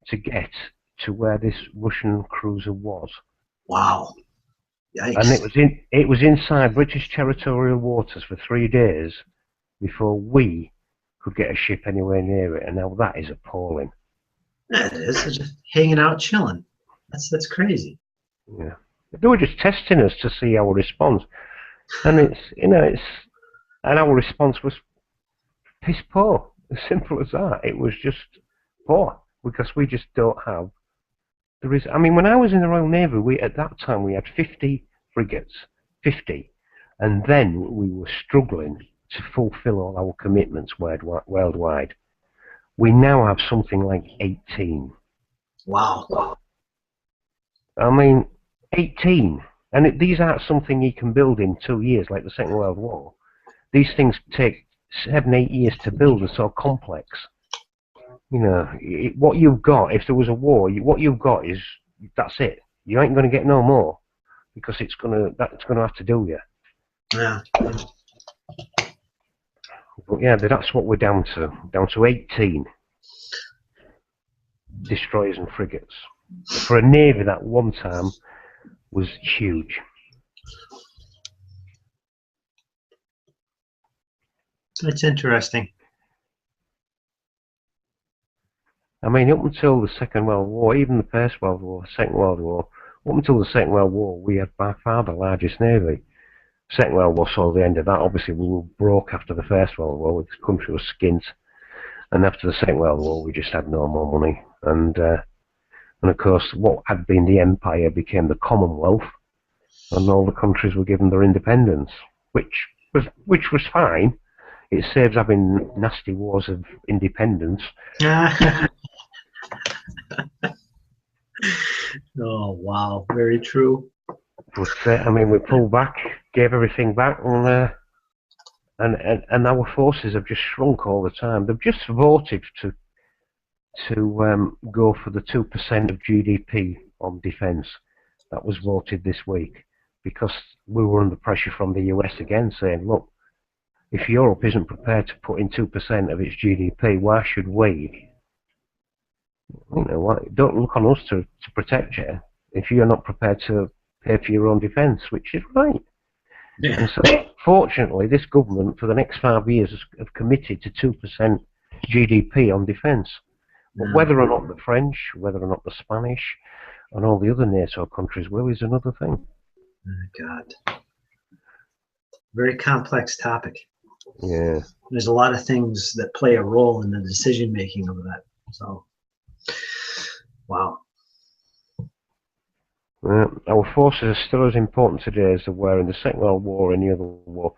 to get to where this Russian cruiser was. Wow. Yikes. And it was inside British territorial waters for 3 days before we could get a ship anywhere near it, and now that is appalling. Yeah, it is. It's just hanging out, chilling. That's crazy. Yeah. They were just testing us to see our response. And and our response was piss poor. As simple as that. It was just poor. Because we just don't have I mean, when I was in the Royal Navy, at that time we had 50 frigates. 50. And then we were struggling to fulfill all our commitments worldwide. We now have something like 18. Wow. I mean, 18. And these aren't something you can build in 2 years, like the Second World War. These things take 7, 8 years to build. They're so complex. What you've got, if there was a war, what you've got is, that's it. You ain't going to get no more, because that's going to have to do you. Yeah. But yeah, that's what we're down to 18 destroyers and frigates. For a navy, that one time was huge. It's interesting. I mean, up until the Second World War, even the First World War, Second World War, up until the Second World War, we had by far the largest navy. Second World War saw the end of that. Obviously, we were broke after the First World War. The country was skint, and after the Second World War, we just had no more money. And of course, what had been the Empire became the Commonwealth, and all the countries were given their independence, which was fine. It saves having nasty wars of independence. Oh, wow. Very true. But I mean, we pulled back, gave everything back, and our forces have just shrunk all the time. They've just voted to go for the 2% of GDP on defence. That was voted this week, because we were under pressure from the US again, saying, look, if Europe isn't prepared to put in 2% of its GDP, why should we? Don't look on us to protect you if you're not prepared to pay for your own defence, which is right. Yeah. And so, fortunately, this government for the next 5 years have committed to 2% GDP on defence. But whether or not the French, whether or not the Spanish, and all the other NATO countries will is another thing. Oh, God. Very complex topic. Yeah. There's a lot of things that play a role in the decision making of that. So, wow. Our forces are still as important today as they were in the Second World War or any other war.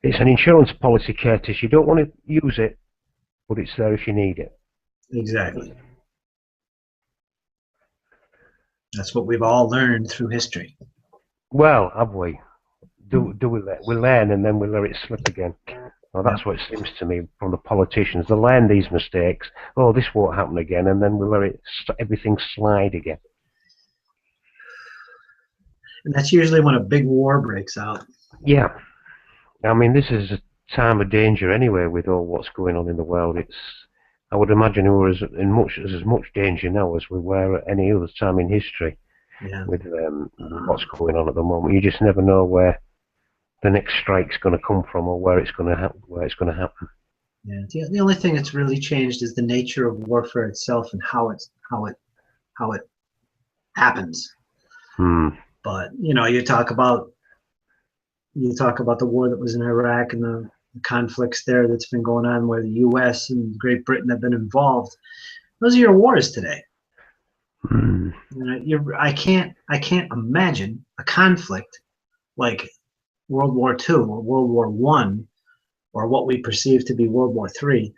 It's an insurance policy, Curtis. You don't want to use it, but it's there if you need it. Exactly. That's what we've all learned through history. Well, have we? Do we learn and then we let it slip again? Well, that's what it seems to me from the politicians. They learn these mistakes. Oh, this won't happen again, and then we let everything slide again. And that's usually when a big war breaks out. Yeah. I mean, this is a time of danger anyway with all what's going on in the world. I would imagine we're as much danger now as we were at any other time in history. Yeah. With what's going on at the moment. You just never know where the next strike's going to come from or where it's going to happen. Yeah. The only thing that's really changed is the nature of warfare itself and how it happens. But you talk about the war that was in Iraq and the conflicts there that's been going on, where the U.S. and Great Britain have been involved. Those are your wars today. I can't imagine a conflict like World War II or World War I, or what we perceive to be World War III,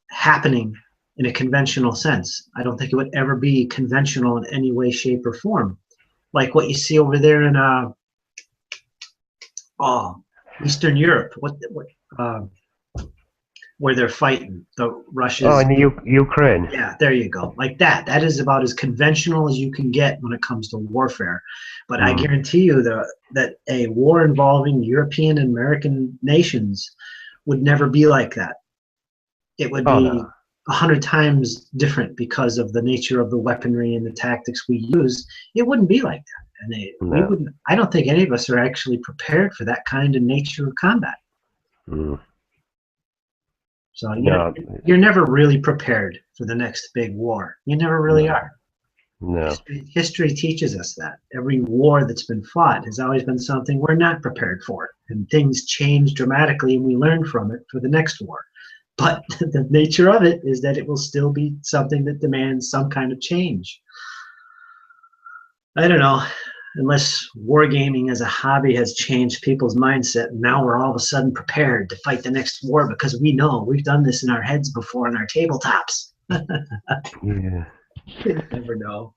happening in a conventional sense. I don't think it would ever be conventional in any way, shape, or form. Like what you see over there in Eastern Europe, where they're fighting the Russians. Oh, in Ukraine. Yeah, there you go. Like that. That is about as conventional as you can get when it comes to warfare. But I guarantee you that a war involving European and American nations would never be like that. It would be 100 times different because of the nature of the weaponry and the tactics we use. It wouldn't be like that. And we wouldn't. I don't think any of us are actually prepared for that kind of nature of combat. So you're never really prepared for the next big war. You never really are. No. History teaches us that. Every war that's been fought has always been something we're not prepared for. And things change dramatically and we learn from it for the next war. But the nature of it is that it will still be something that demands some kind of change. I don't know, unless wargaming as a hobby has changed people's mindset, and now we're all of a sudden prepared to fight the next war because we know we've done this in our heads before on our tabletops. Yeah. You never know.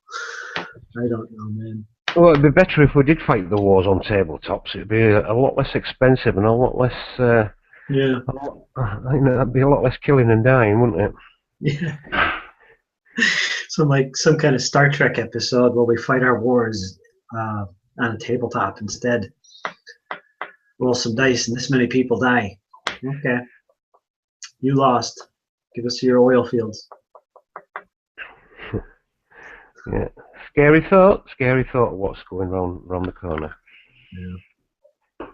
I don't know, man. Well, it'd be better if we did fight the wars on tabletops. It'd be a lot less expensive and a lot less. Yeah. I think that'd be a lot less killing and dying, wouldn't it? Yeah. So like some kind of Star Trek episode where we fight our wars on a tabletop instead. Roll some dice and this many people die. Okay. You lost. Give us your oil fields. Yeah. Scary thought of what's going round the corner. Yeah.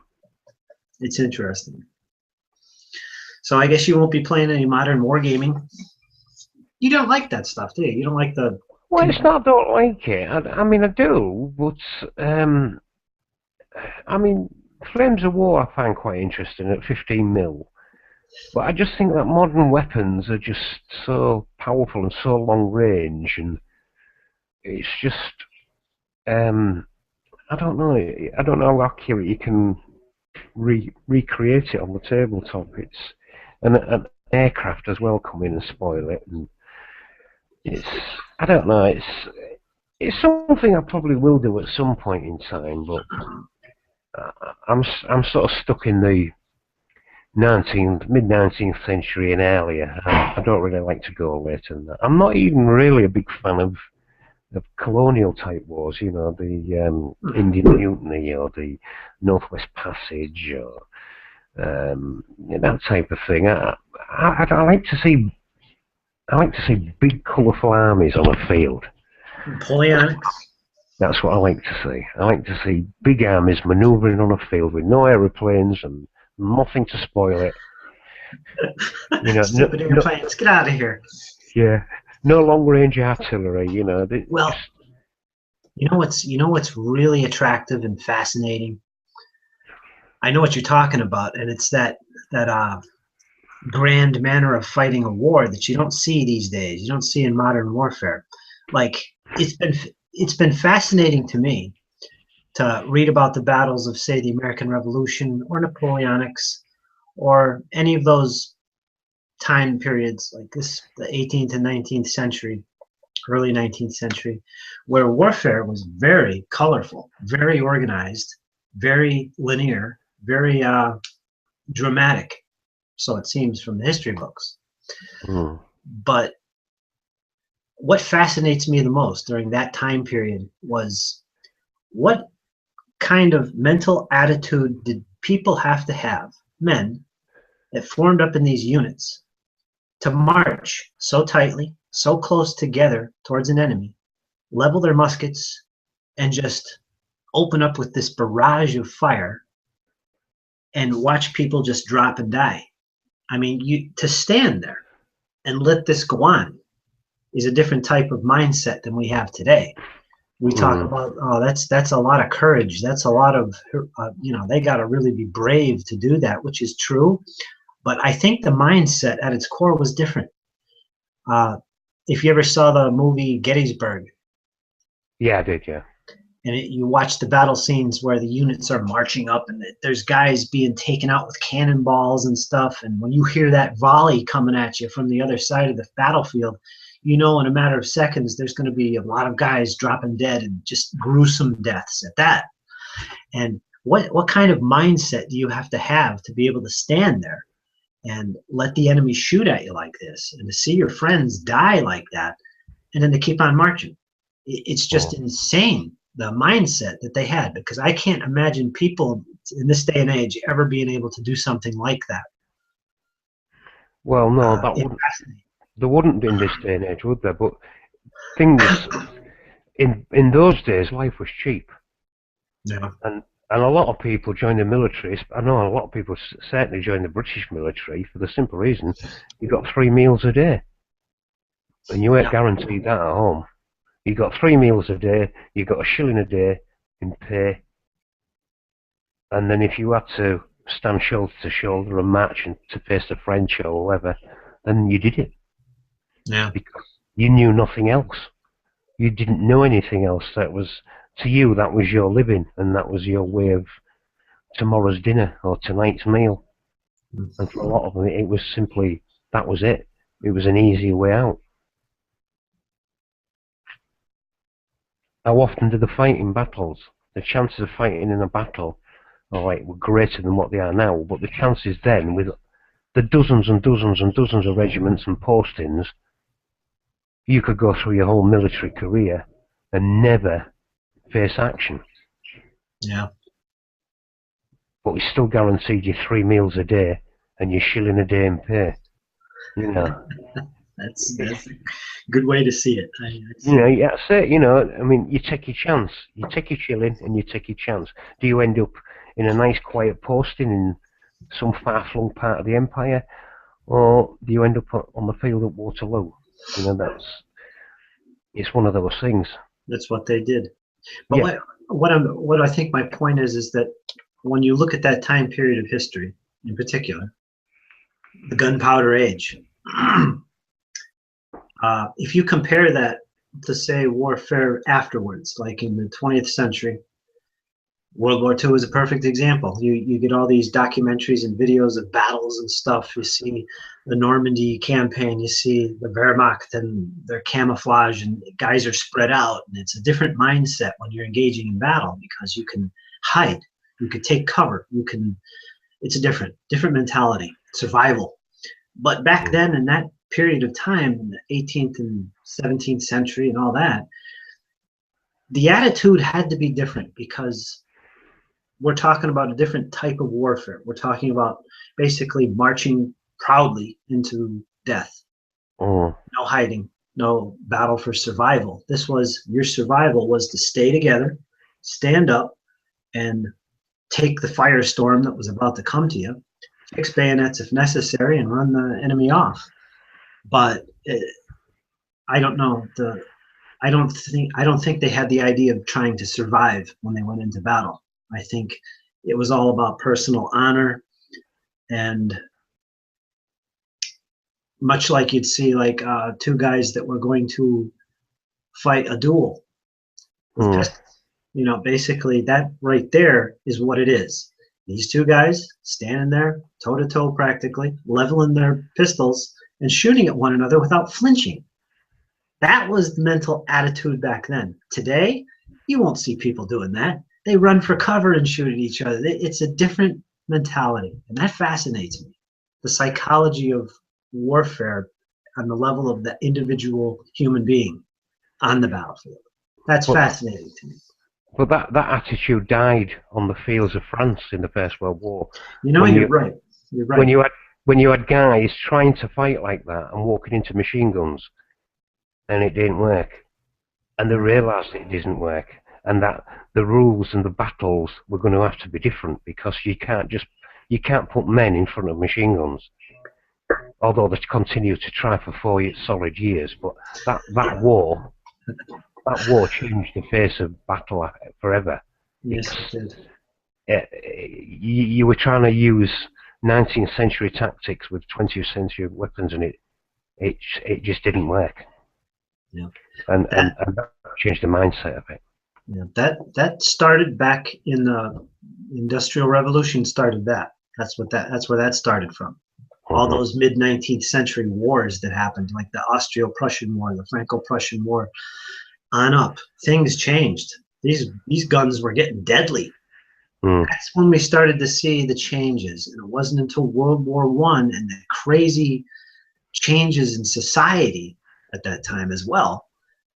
It's interesting. So I guess you won't be playing any modern wargaming. You don't like that stuff, do you? You don't like the... Well, it's not I don't like it. I mean, I do, but I mean, Flames of War I find quite interesting at 15 mil. But I just think that modern weapons are just so powerful and so long range, and it's just I don't know. I don't know how accurate you can recreate it on the tabletop. It's an aircraft as well come in and spoil it, and it's I don't know. It's something I probably will do at some point in time, but I'm sort of stuck in the mid-19th century and earlier. I don't really like to go later than that. I'm not even really a big fan of colonial type wars, you know, the Indian Mutiny or the Northwest Passage or that type of thing. I like to see big, colourful armies on a field. Napoleonics. That's what I like to see. I like to see big armies manoeuvring on a field with no aeroplanes and nothing to spoil it. You know, Stupid airplanes, get out of here. Yeah, no long-range artillery. You know. Well, you know what's really attractive and fascinating. I know what you're talking about, and it's that grand manner of fighting a war that you don't see these days. You don't see in modern warfare. Like it's been fascinating to me to read about the battles of, say, the American Revolution or Napoleonics or any of those time periods like this, the 18th and 19th century, early 19th century, where warfare was very colorful, very organized, very linear, very dramatic. So it seems from the history books. But what fascinates me the most during that time period was what kind of mental attitude did people have to have, men, that formed up in these units to march so tightly, so close together towards an enemy, level their muskets, and just open up with this barrage of fire and watch people just drop and die. I mean, to stand there and let this go on is a different type of mindset than we have today. We talk about, oh, that's a lot of courage. That's a lot of, they got to really be brave to do that, which is true. But I think the mindset at its core was different. If you ever saw the movie Gettysburg. Yeah, I did, yeah. And you watch the battle scenes where the units are marching up and there's guys being taken out with cannonballs and stuff. And when you hear that volley coming at you from the other side of the battlefield, you know in a matter of seconds there's going to be a lot of guys dropping dead and just gruesome deaths at that. And what kind of mindset do you have to be able to stand there and let the enemy shoot at you like this and to see your friends die like that and then to keep on marching? It's just insane, the mindset that they had, because I can't imagine people in this day and age ever being able to do something like that. Well, no, there wouldn't in this day and age, would there? But things in those days, life was cheap. Yeah. And a lot of people joined the military. I know a lot of people certainly joined the British military for the simple reason you got 3 meals a day, and you weren't guaranteed that at home. You got 3 meals a day, you got a shilling a day in pay, and then if you had to stand shoulder to shoulder and march and to face the French or whatever, then you did it. Yeah. Because you knew nothing else. You didn't know anything else. That was, to you, that was your living, and that was your way of tomorrow's dinner or tonight's meal. And for a lot of them, it was simply, that was it. It was an easy way out. How often do they fight in battles? The chances of fighting in a battle, all right, were greater than what they are now, but the chances then, with the dozens and dozens and dozens of regiments and postings, you could go through your whole military career and never face action. Yeah. But we still guaranteed you 3 meals a day and your shilling a day in pay. You know. That's a good way to see it. You know, that's it. You know, I mean, you take your chance. You take your shilling and you take your chance. Do you end up in a nice quiet posting in some far-flung part of the empire, or do you end up on the field at Waterloo? You know, it's one of those things. That's what they did. But Yeah. what I think my point is that when you look at that time period of history, in particular, the gunpowder age, if you compare that to, say, warfare afterwards, like in the 20th century, World War II is a perfect example. You get all these documentaries and videos of battles and stuff. You see the Normandy campaign, you see the Wehrmacht and their camouflage, and guys are spread out, and it's a different mindset when you're engaging in battle because you can hide, you can take cover, it's a different mentality, survival. But back then, in that period of time, in the 18th and 17th century and all that, the attitude had to be different because we're talking about a different type of warfare. We're talking about basically marching proudly into death. No hiding, no battle for survival. Your survival was to stay together, stand up, and take the firestorm that was about to come to you, fix bayonets if necessary, and run the enemy off. But I don't know. I don't think they had the idea of trying to survive when they went into battle. I think it was all about personal honor, and much like you'd see like two guys that were going to fight a duel with pistols. You know, basically that right there is what it is. These two guys standing there toe to toe practically, leveling their pistols and shooting at one another without flinching. That was the mental attitude back then. Today, you won't see people doing that. They run for cover and shoot at each other. It's a different mentality, and that fascinates me. The psychology of warfare on the level of the individual human being on the battlefield. That's fascinating to me. But that attitude died on the fields of France in the First World War. You know, you're right. You're right. When you had guys trying to fight like that and walking into machine guns, and it didn't work, and they realised it didn't work, and that the rules and the battles were going to have to be different because you can't put men in front of machine guns. Although they continue to try for 4 solid years, but that war changed the face of battle forever. Yes, it did. You were trying to use 19th century tactics with 20th century weapons, and it just didn't work. Yeah. And that changed the mindset of it. Yeah, that started back in the Industrial Revolution. Started that. That's where that started from. All those mid-19th century wars that happened, like the Austro-Prussian War, the Franco-Prussian War, on up. Things changed. These guns were getting deadly. That's when we started to see the changes, and it wasn't until World War I and the crazy changes in society at that time as well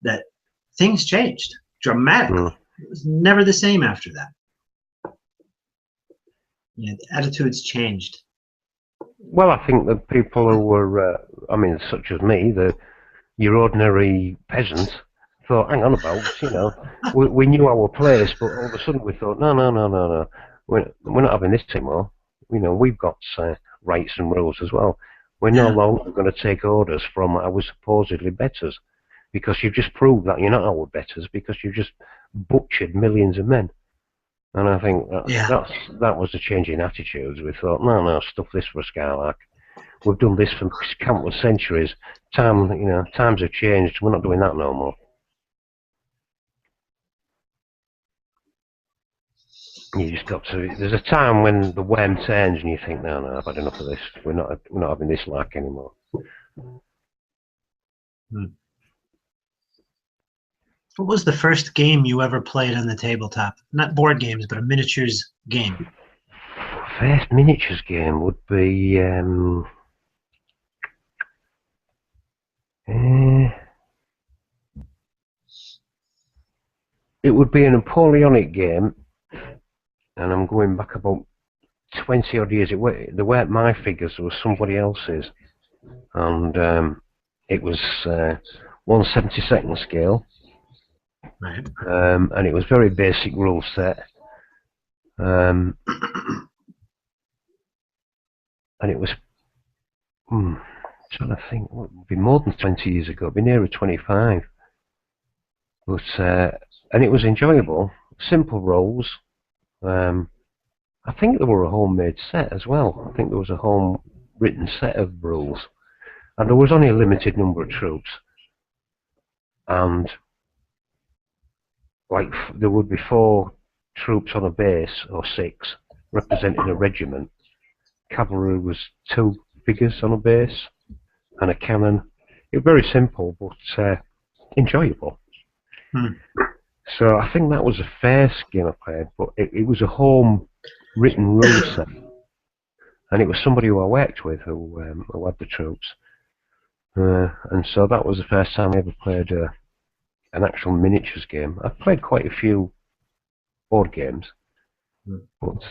that things changed dramatically. It was never the same after that. Yeah, the attitudes changed. Well, I think the people who were, such as me, your ordinary peasant, thought, hang on about, we knew our place, but all of a sudden we thought, no, we're not having this anymore. We've got rights and rules as well. We're no longer going to take orders from our supposedly betters. because you've just proved that you're not our betters because you've just butchered millions of men. And I think that was the change in attitudes. We thought, no, stuff this for a Skylark. We've done this for countless centuries. Times have changed. We're not doing that no more. You just got to. There's a time when the worm turns, and you think, no, I've had enough of this. We're not having this lark anymore. What was the first game you ever played on the tabletop? Not board games, but a miniatures game. First miniatures game would be it would be a Napoleonic game, and I'm going back about 20 odd years. They weren't my figures; it was somebody else's, and it was 1/72 scale. Right. And it was very basic rule set. And it was, I'm trying to think, what would be more than 20 years ago, it'd be nearer 25. But, and it was enjoyable, simple rolls. I think there were a homemade set as well. I think there was a home written set of rules. And there was only a limited number of troops. And like there would be 4 troops on a base, or 6, representing a regiment. Cavalry was 2 figures on a base, and a cannon. It was very simple, but enjoyable. So I think that was the first game I played, but it was a home written rule set. And it was somebody who I worked with who had the troops. And so that was the first time I ever played an actual miniatures game. I've played quite a few board games, but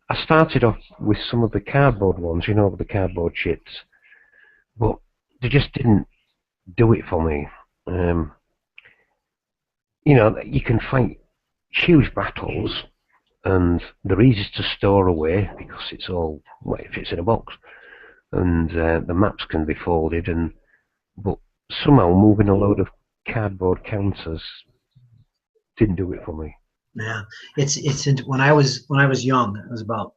I started off with some of the cardboard ones, the cardboard chips, but they just didn't do it for me. You can fight huge battles, and they're easy to store away because it fits in a box, and the maps can be folded, but somehow moving a load of cardboard counters didn't do it for me. Yeah, when I was young, I was about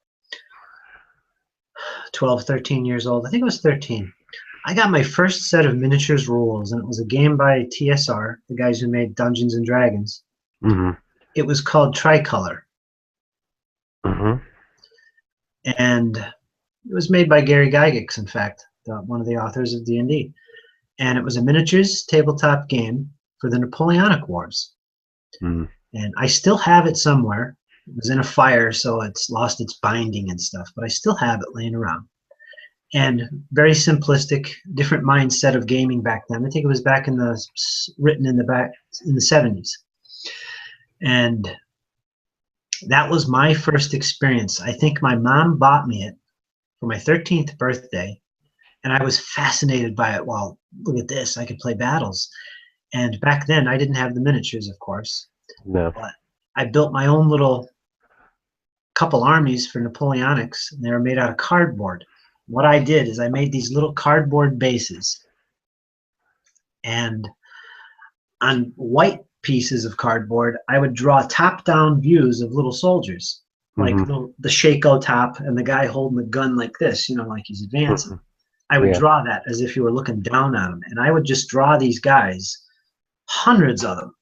12, 13 years old. I think I was 13. I got my first set of miniatures rules, and it was a game by TSR, the guys who made Dungeons and Dragons. It was called Tricolor. And it was made by Gary Gygax, in fact, one of the authors of D&D. And it was a miniatures tabletop game for the Napoleonic Wars. And I still have it somewhere. It was in a fire, so it's lost its binding and stuff, but I still have it laying around. And very simplistic, different mindset of gaming back then. I think it was written in the 70s. And that was my first experience. I think my mom bought me it for my 13th birthday, and I was fascinated by it. Well, look at this, I could play battles. And back then, I didn't have the miniatures, of course. No. But I built my own little couple armies for Napoleonics, and they were made out of cardboard. What I did is I made these little cardboard bases, and on white pieces of cardboard, I would draw top-down views of little soldiers, like the Shako top and the guy holding the gun like this, like he's advancing. I would draw that as if you were looking down on them, and I would just draw these guys, hundreds of them.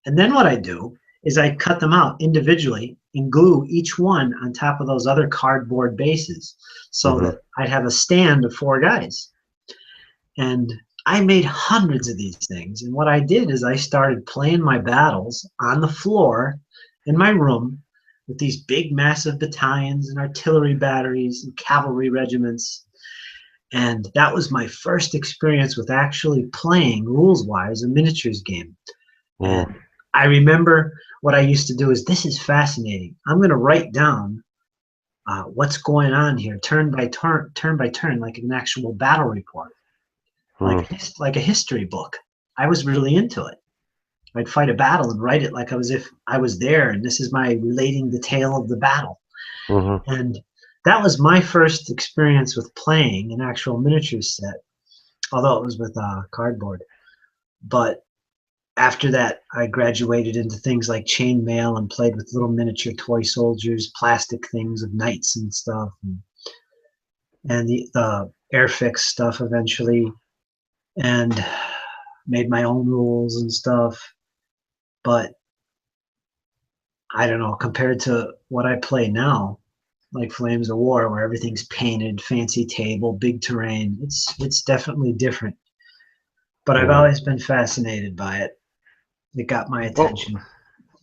And then what I do is I cut them out individually and glue each one on top of those other cardboard bases so that I'd have a stand of 4 guys. And I made hundreds of these things. And what I did is I started playing my battles on the floor in my room with these big, massive battalions and artillery batteries and cavalry regiments. And that was my first experience with actually playing, rules-wise, a miniatures game. And I remember what I used to do is, this is fascinating. I'm going to write down what's going on here, turn by turn, like an actual battle report, like a history book. I was really into it. I'd fight a battle and write it like as if I was there, and this is my relating the tale of the battle. And that was my first experience with playing an actual miniature set, although it was with cardboard. But after that, I graduated into things like chainmail and played with little miniature toy soldiers, plastic things of knights and stuff, and the Airfix stuff eventually, and made my own rules and stuff. But I don't know, compared to what I play now, like Flames of War, where everything's painted, fancy table, big terrain, it's definitely different. But I've Yeah. always been fascinated by it. It got my Well, attention.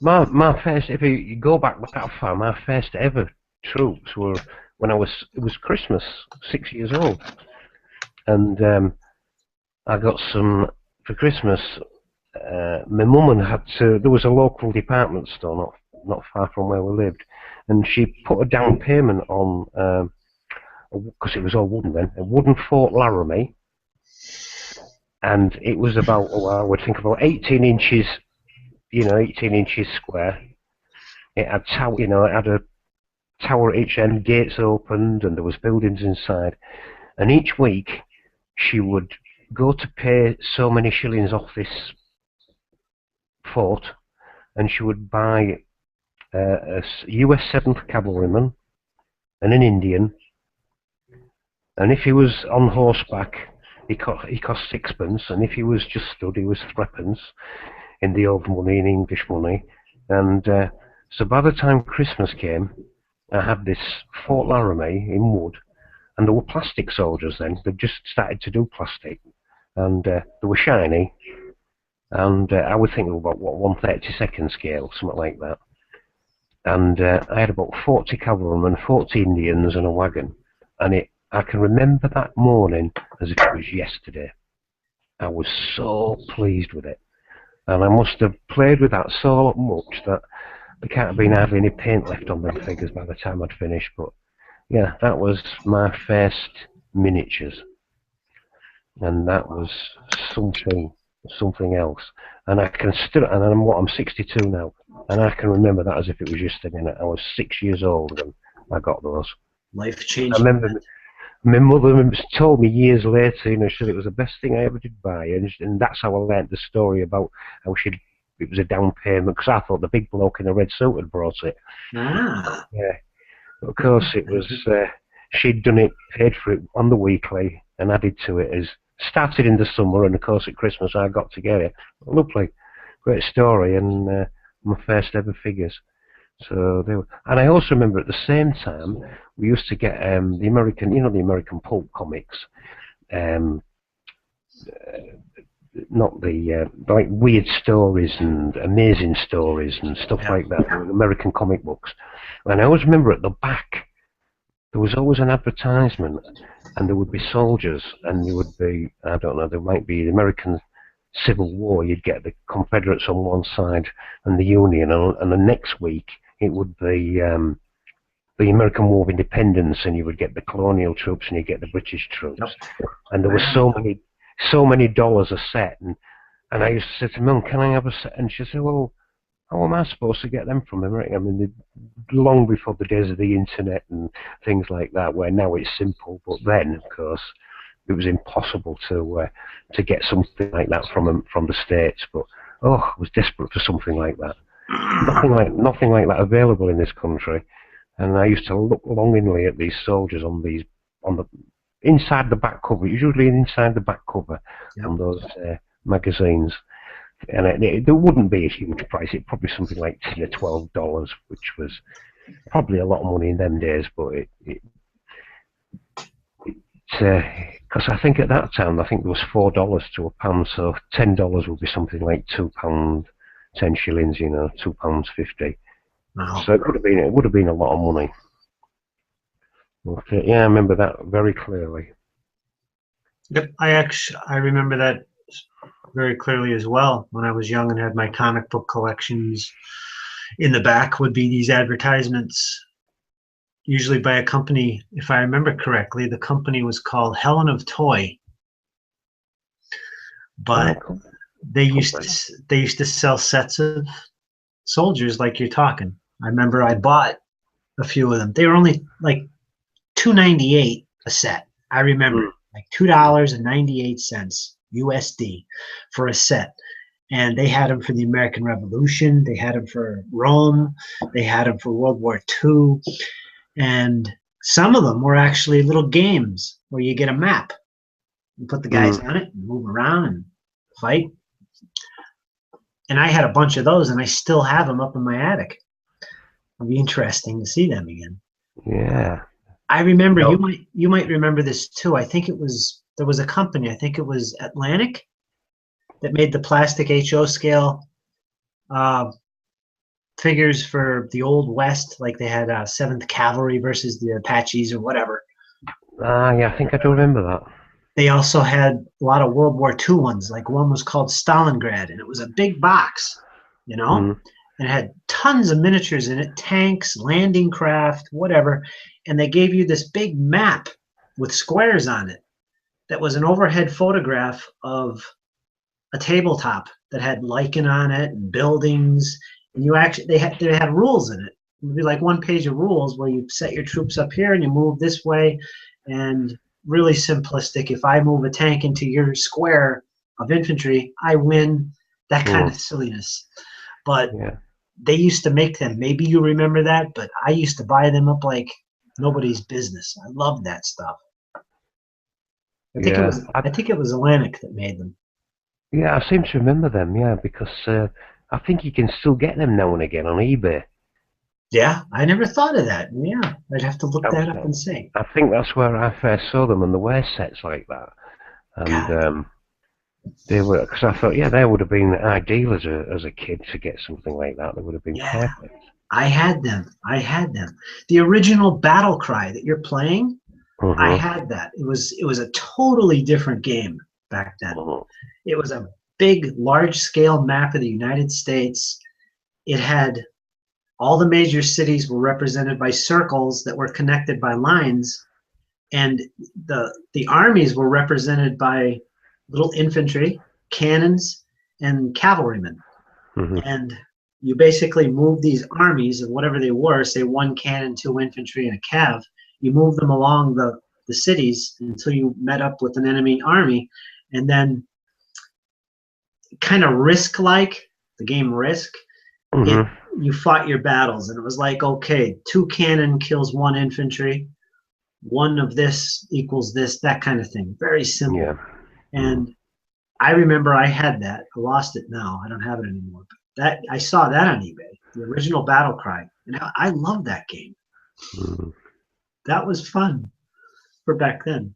my first, if you go back that far, my first ever troops were when it was Christmas, 6 years old, and I got some for Christmas. My mum had to. There was a local department store not far from where we lived, and she put a down payment on because it was all wooden then, a wooden Fort Laramie, and it was about I would think about 18 inches, 18 inches square. It had it had a tower at each end, gates opened, and there was buildings inside. And each week she would go to pay so many shillings off this fort, and she would buy a US 7th Cavalryman and an Indian, and if he was on horseback, he cost sixpence, and if he was just stood, he was threepence in the old money, in English money. And so by the time Christmas came, I had this Fort Laramie in wood, and there were plastic soldiers then. They'd just started to do plastic, and they were shiny, and I would think about, 1/32 scale, something like that. And I had about 40 cavalrymen, 40 Indians, and a wagon. And I can remember that morning as if it was yesterday. I was so pleased with it. And I must have played with that so much that there can't have been hardly any paint left on them figures by the time I'd finished. But yeah, that was my first miniatures. And that was something else. And I can still, and I'm 62 now, and I can remember that as if it was yesterday. I was 6 years old when I got those. Life I changing. remember my mother told me years later, she said it was the best thing I ever did buy, and that's how I learnt the story about how it was a down payment, because I thought the big bloke in a red suit had brought it. Ah, Yeah, of course it was. She'd done it, paid for it on the weekly, and added to it as started in the summer, and of course at Christmas I got to get it. Lovely, great story, and my first ever figures. So they were, and I also remember at the same time we used to get the American, the American pulp comics, um, not the like weird stories and amazing stories and stuff yeah. like that, American comic books. And I always remember at the back there was always an advertisement, and there would be soldiers, and there would be, I don't know, there might be the American Civil War. You'd get the Confederates on one side and the Union, and the next week it would be the American War of Independence, and you would get the colonial troops and you get the British troops. Yep. And there were so many dollars a set, and I used to say to Mum, "Can I have a set?" And she said, "Well, how am I supposed to get them from America?" I mean, long before the days of the internet and things like that, where now it's simple, but then, of course, it was impossible to get something like that from the States. But I was desperate for something like that. Nothing like that available in this country. And I used to look longingly at these soldiers on the inside the back cover, usually inside the back cover Yep. on those magazines. And there wouldn't be a huge price. It'd probably something like $10 or $12, which was probably a lot of money in them days. But because I think at that time, I think there was $4 to a pound, so $10 would be something like £2, 10 shillings, £2.50. Wow. So it would have been a lot of money. But, yeah, I remember that very clearly. Yep. I remember that very clearly as well. When I was young and had my comic book collections, in the back would be these advertisements, usually by a company. If I remember correctly, the company was called Helen of Toy, but Cool. they used to sell sets of soldiers like you're talking. I remember I bought a few of them. They were only like $2.98 a set. I remember like $2.98. USD for a set. And they had them for the American Revolution. They had them for Rome. They had them for World War II. And some of them were actually little games where you get a map and put the guys on it and move around and fight. And I had a bunch of those, and I still have them up in my attic. It'll be interesting to see them again. Yeah. I remember, you might remember this too. I think there was a company, I think it was Atlantic, that made the plastic HO scale figures for the Old West, like they had 7th Cavalry versus the Apaches or whatever. Yeah, I think I do remember that. They also had a lot of World War II ones, like one was called Stalingrad, and it was a big box, you know? And it had tons of miniatures in it, tanks, landing craft, whatever. And they gave you this big map with squares on it that was an overhead photograph of a tabletop that had lichen on it and buildings. And you actually, they had rules in it. It would be like one page of rules where you set your troops up here and you move this way. And really simplistic. If I move a tank into your square of infantry, I win. That kind of silliness. But they used to make them. Maybe you remember that, but I used to buy them up like nobody's business. I loved that stuff. I think it was Atlantic that made them. Yeah, I seem to remember them. Yeah, because I think you can still get them now and again on eBay. Yeah, I never thought of that. Yeah, I'd have to look that up and see. I think that's where I first saw them, and the wear sets like that. And they were, because I thought, they would have been ideal as a kid to get something like that. They would have been perfect. I had them. The original battle cry that you're playing, I had that. It was a totally different game back then. It was a big, large-scale map of the United States. It had all the major cities were represented by circles that were connected by lines, and the armies were represented by little infantry, cannons, and cavalrymen. And you basically move these armies of whatever they were, say 1 cannon, 2 infantry, and a cav. You move them along the cities until you met up with an enemy army, and then kind of Risk-like, the game Risk, you fought your battles, and it was like, okay, 2 cannon kills 1 infantry, 1 of this equals this, that kind of thing. Very simple. And I remember I had that. I lost it now. I don't have it anymore. But that I saw that on eBay, the original Battle Cry, and I love that game. That was fun for back then.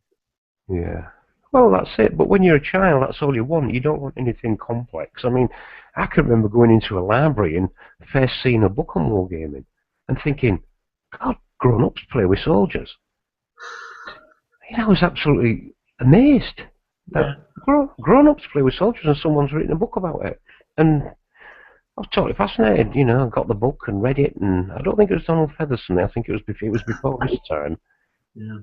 Yeah. Well, that's it. But when you're a child, that's all you want. You don't want anything complex. I mean, I can remember going into a library and first seeing a book on wargaming and thinking, God, grown-ups play with soldiers. I was absolutely amazed that grown-ups play with soldiers and someone's written a book about it. And I was totally fascinated, I got the book and read it, and I don't think it was Donald Featherson. I think it was before his time. Yeah.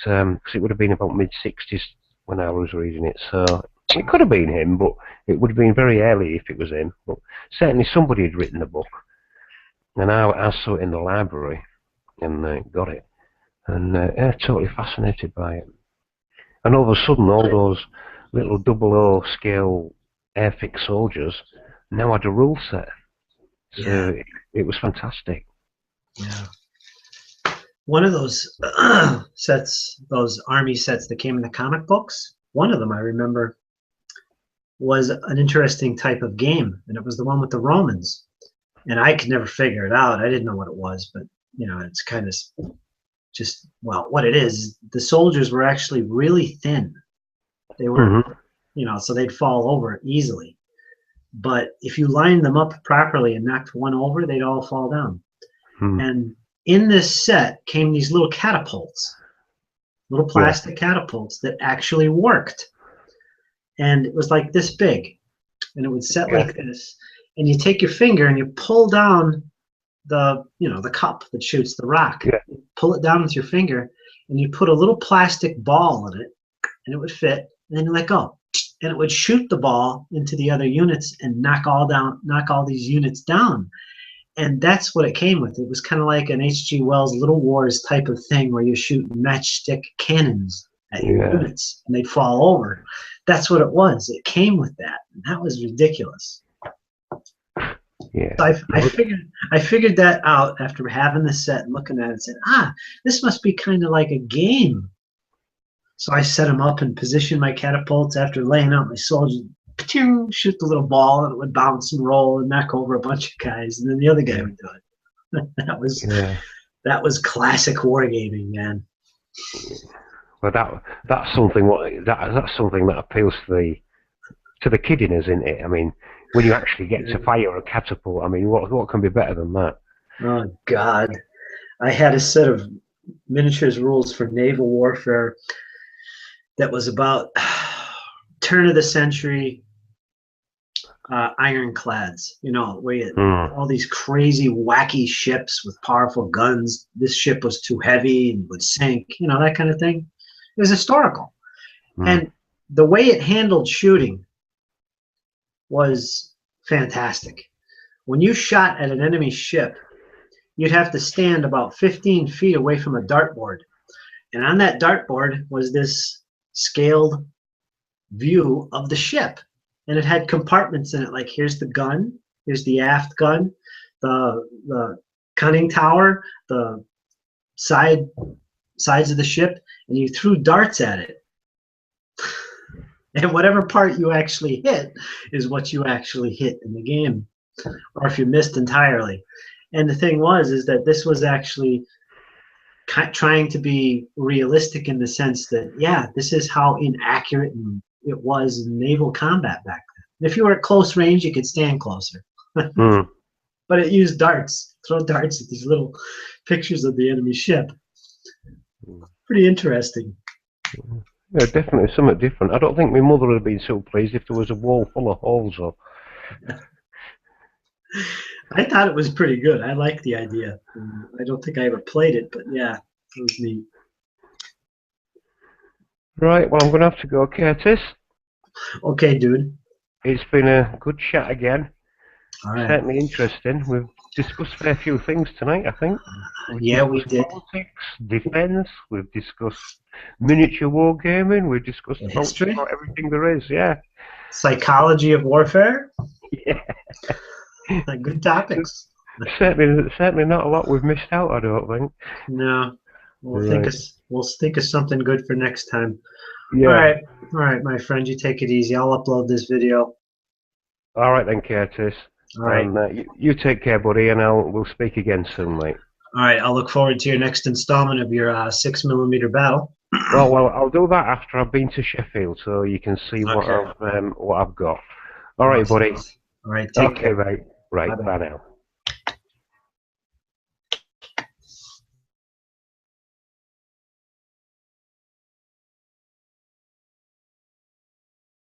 Because it would have been about mid-60s when I was reading it, so it could have been him, but it would have been very early if it was him. But certainly somebody had written the book, and I saw it in the library and got it, and totally fascinated by it. And all of a sudden, all those little 00 scale airfix soldiers now had a rule set, so it was fantastic. Yeah. One of those sets, those army sets that came in the comic books, one of them I remember was an interesting type of game, and it was the one with the Romans. And I could never figure it out. I didn't know what it was, but it's kind of just, well, what it is, the soldiers were actually really thin. They were, so they'd fall over easily. But if you lined them up properly and knocked one over, they'd all fall down. And in this set came these little catapults, little plastic catapults that actually worked. And it was like this big, and it would set like this. And you take your finger and you pull down the cup that shoots the rock. You pull it down with your finger, and you put a little plastic ball in it, and it would fit. And then you let go, and it would shoot the ball into the other units and knock all these units down. And that's what it came with. It was kind of like an H.G. Wells Little Wars type of thing where you shoot matchstick cannons at your units and they'd fall over. that's what it was. It came with that. And that was ridiculous. Yeah. So I figured that out after having the set and looking at it and said, this must be kind of like a game. So I set them up and positioned my catapults after laying out my soldiers. Shoot the little ball and it would bounce and roll and knock over a bunch of guys, and then the other guy would do it. That was classic wargaming, man. Well, that's something that's something that appeals to the kid in us, isn't it? I mean, when you actually get to fire a catapult, I mean, what can be better than that? Oh God, I had a set of miniatures rules for naval warfare that was about turn of the century ironclads, where you all these crazy wacky ships with powerful guns. This ship was too heavy and would sink, that kind of thing. It was historical. And the way it handled shooting was fantastic. When you shot at an enemy ship, you'd have to stand about 15 feet away from a dartboard. And on that dartboard was this scaled view of the ship. And it had compartments in it, like here's the gun, here's the aft gun, the conning tower, the sides of the ship, and you threw darts at it. And whatever part you actually hit is what you actually hit in the game, or if you missed entirely. And the thing is that this was actually trying to be realistic in the sense that, this is how inaccurate it was in naval combat back then. If you were at close range, you could stand closer. But it used darts, throw darts at these little pictures of the enemy ship. Pretty interesting. Yeah, definitely something different. I don't think my mother would have been so pleased if there was a wall full of holes. I thought it was pretty good. I liked the idea. I don't think I ever played it, but yeah, it was neat. Right, well, I'm going to have to go, Curtis. Okay, dude. It's been a good chat again. All right. Certainly interesting. We've discussed a fair few things tonight, I think. We did. Politics, defence, we've discussed miniature wargaming, we've discussed history, about everything there is, yeah. Psychology of warfare. Yeah. Good topics. Certainly not a lot we've missed out, I don't think. No. We'll think of something good for next time. Yeah. All right, my friend, you take it easy. I'll upload this video. All right then, Curtis. All right. And you take care, buddy, and we'll speak again soon, mate. All right, I'll look forward to your next installment of your 6mm battle. Well, I'll do that after I've been to Sheffield, so you can see what I've got. All right, buddy. All right, take care. mate. Right, bye now.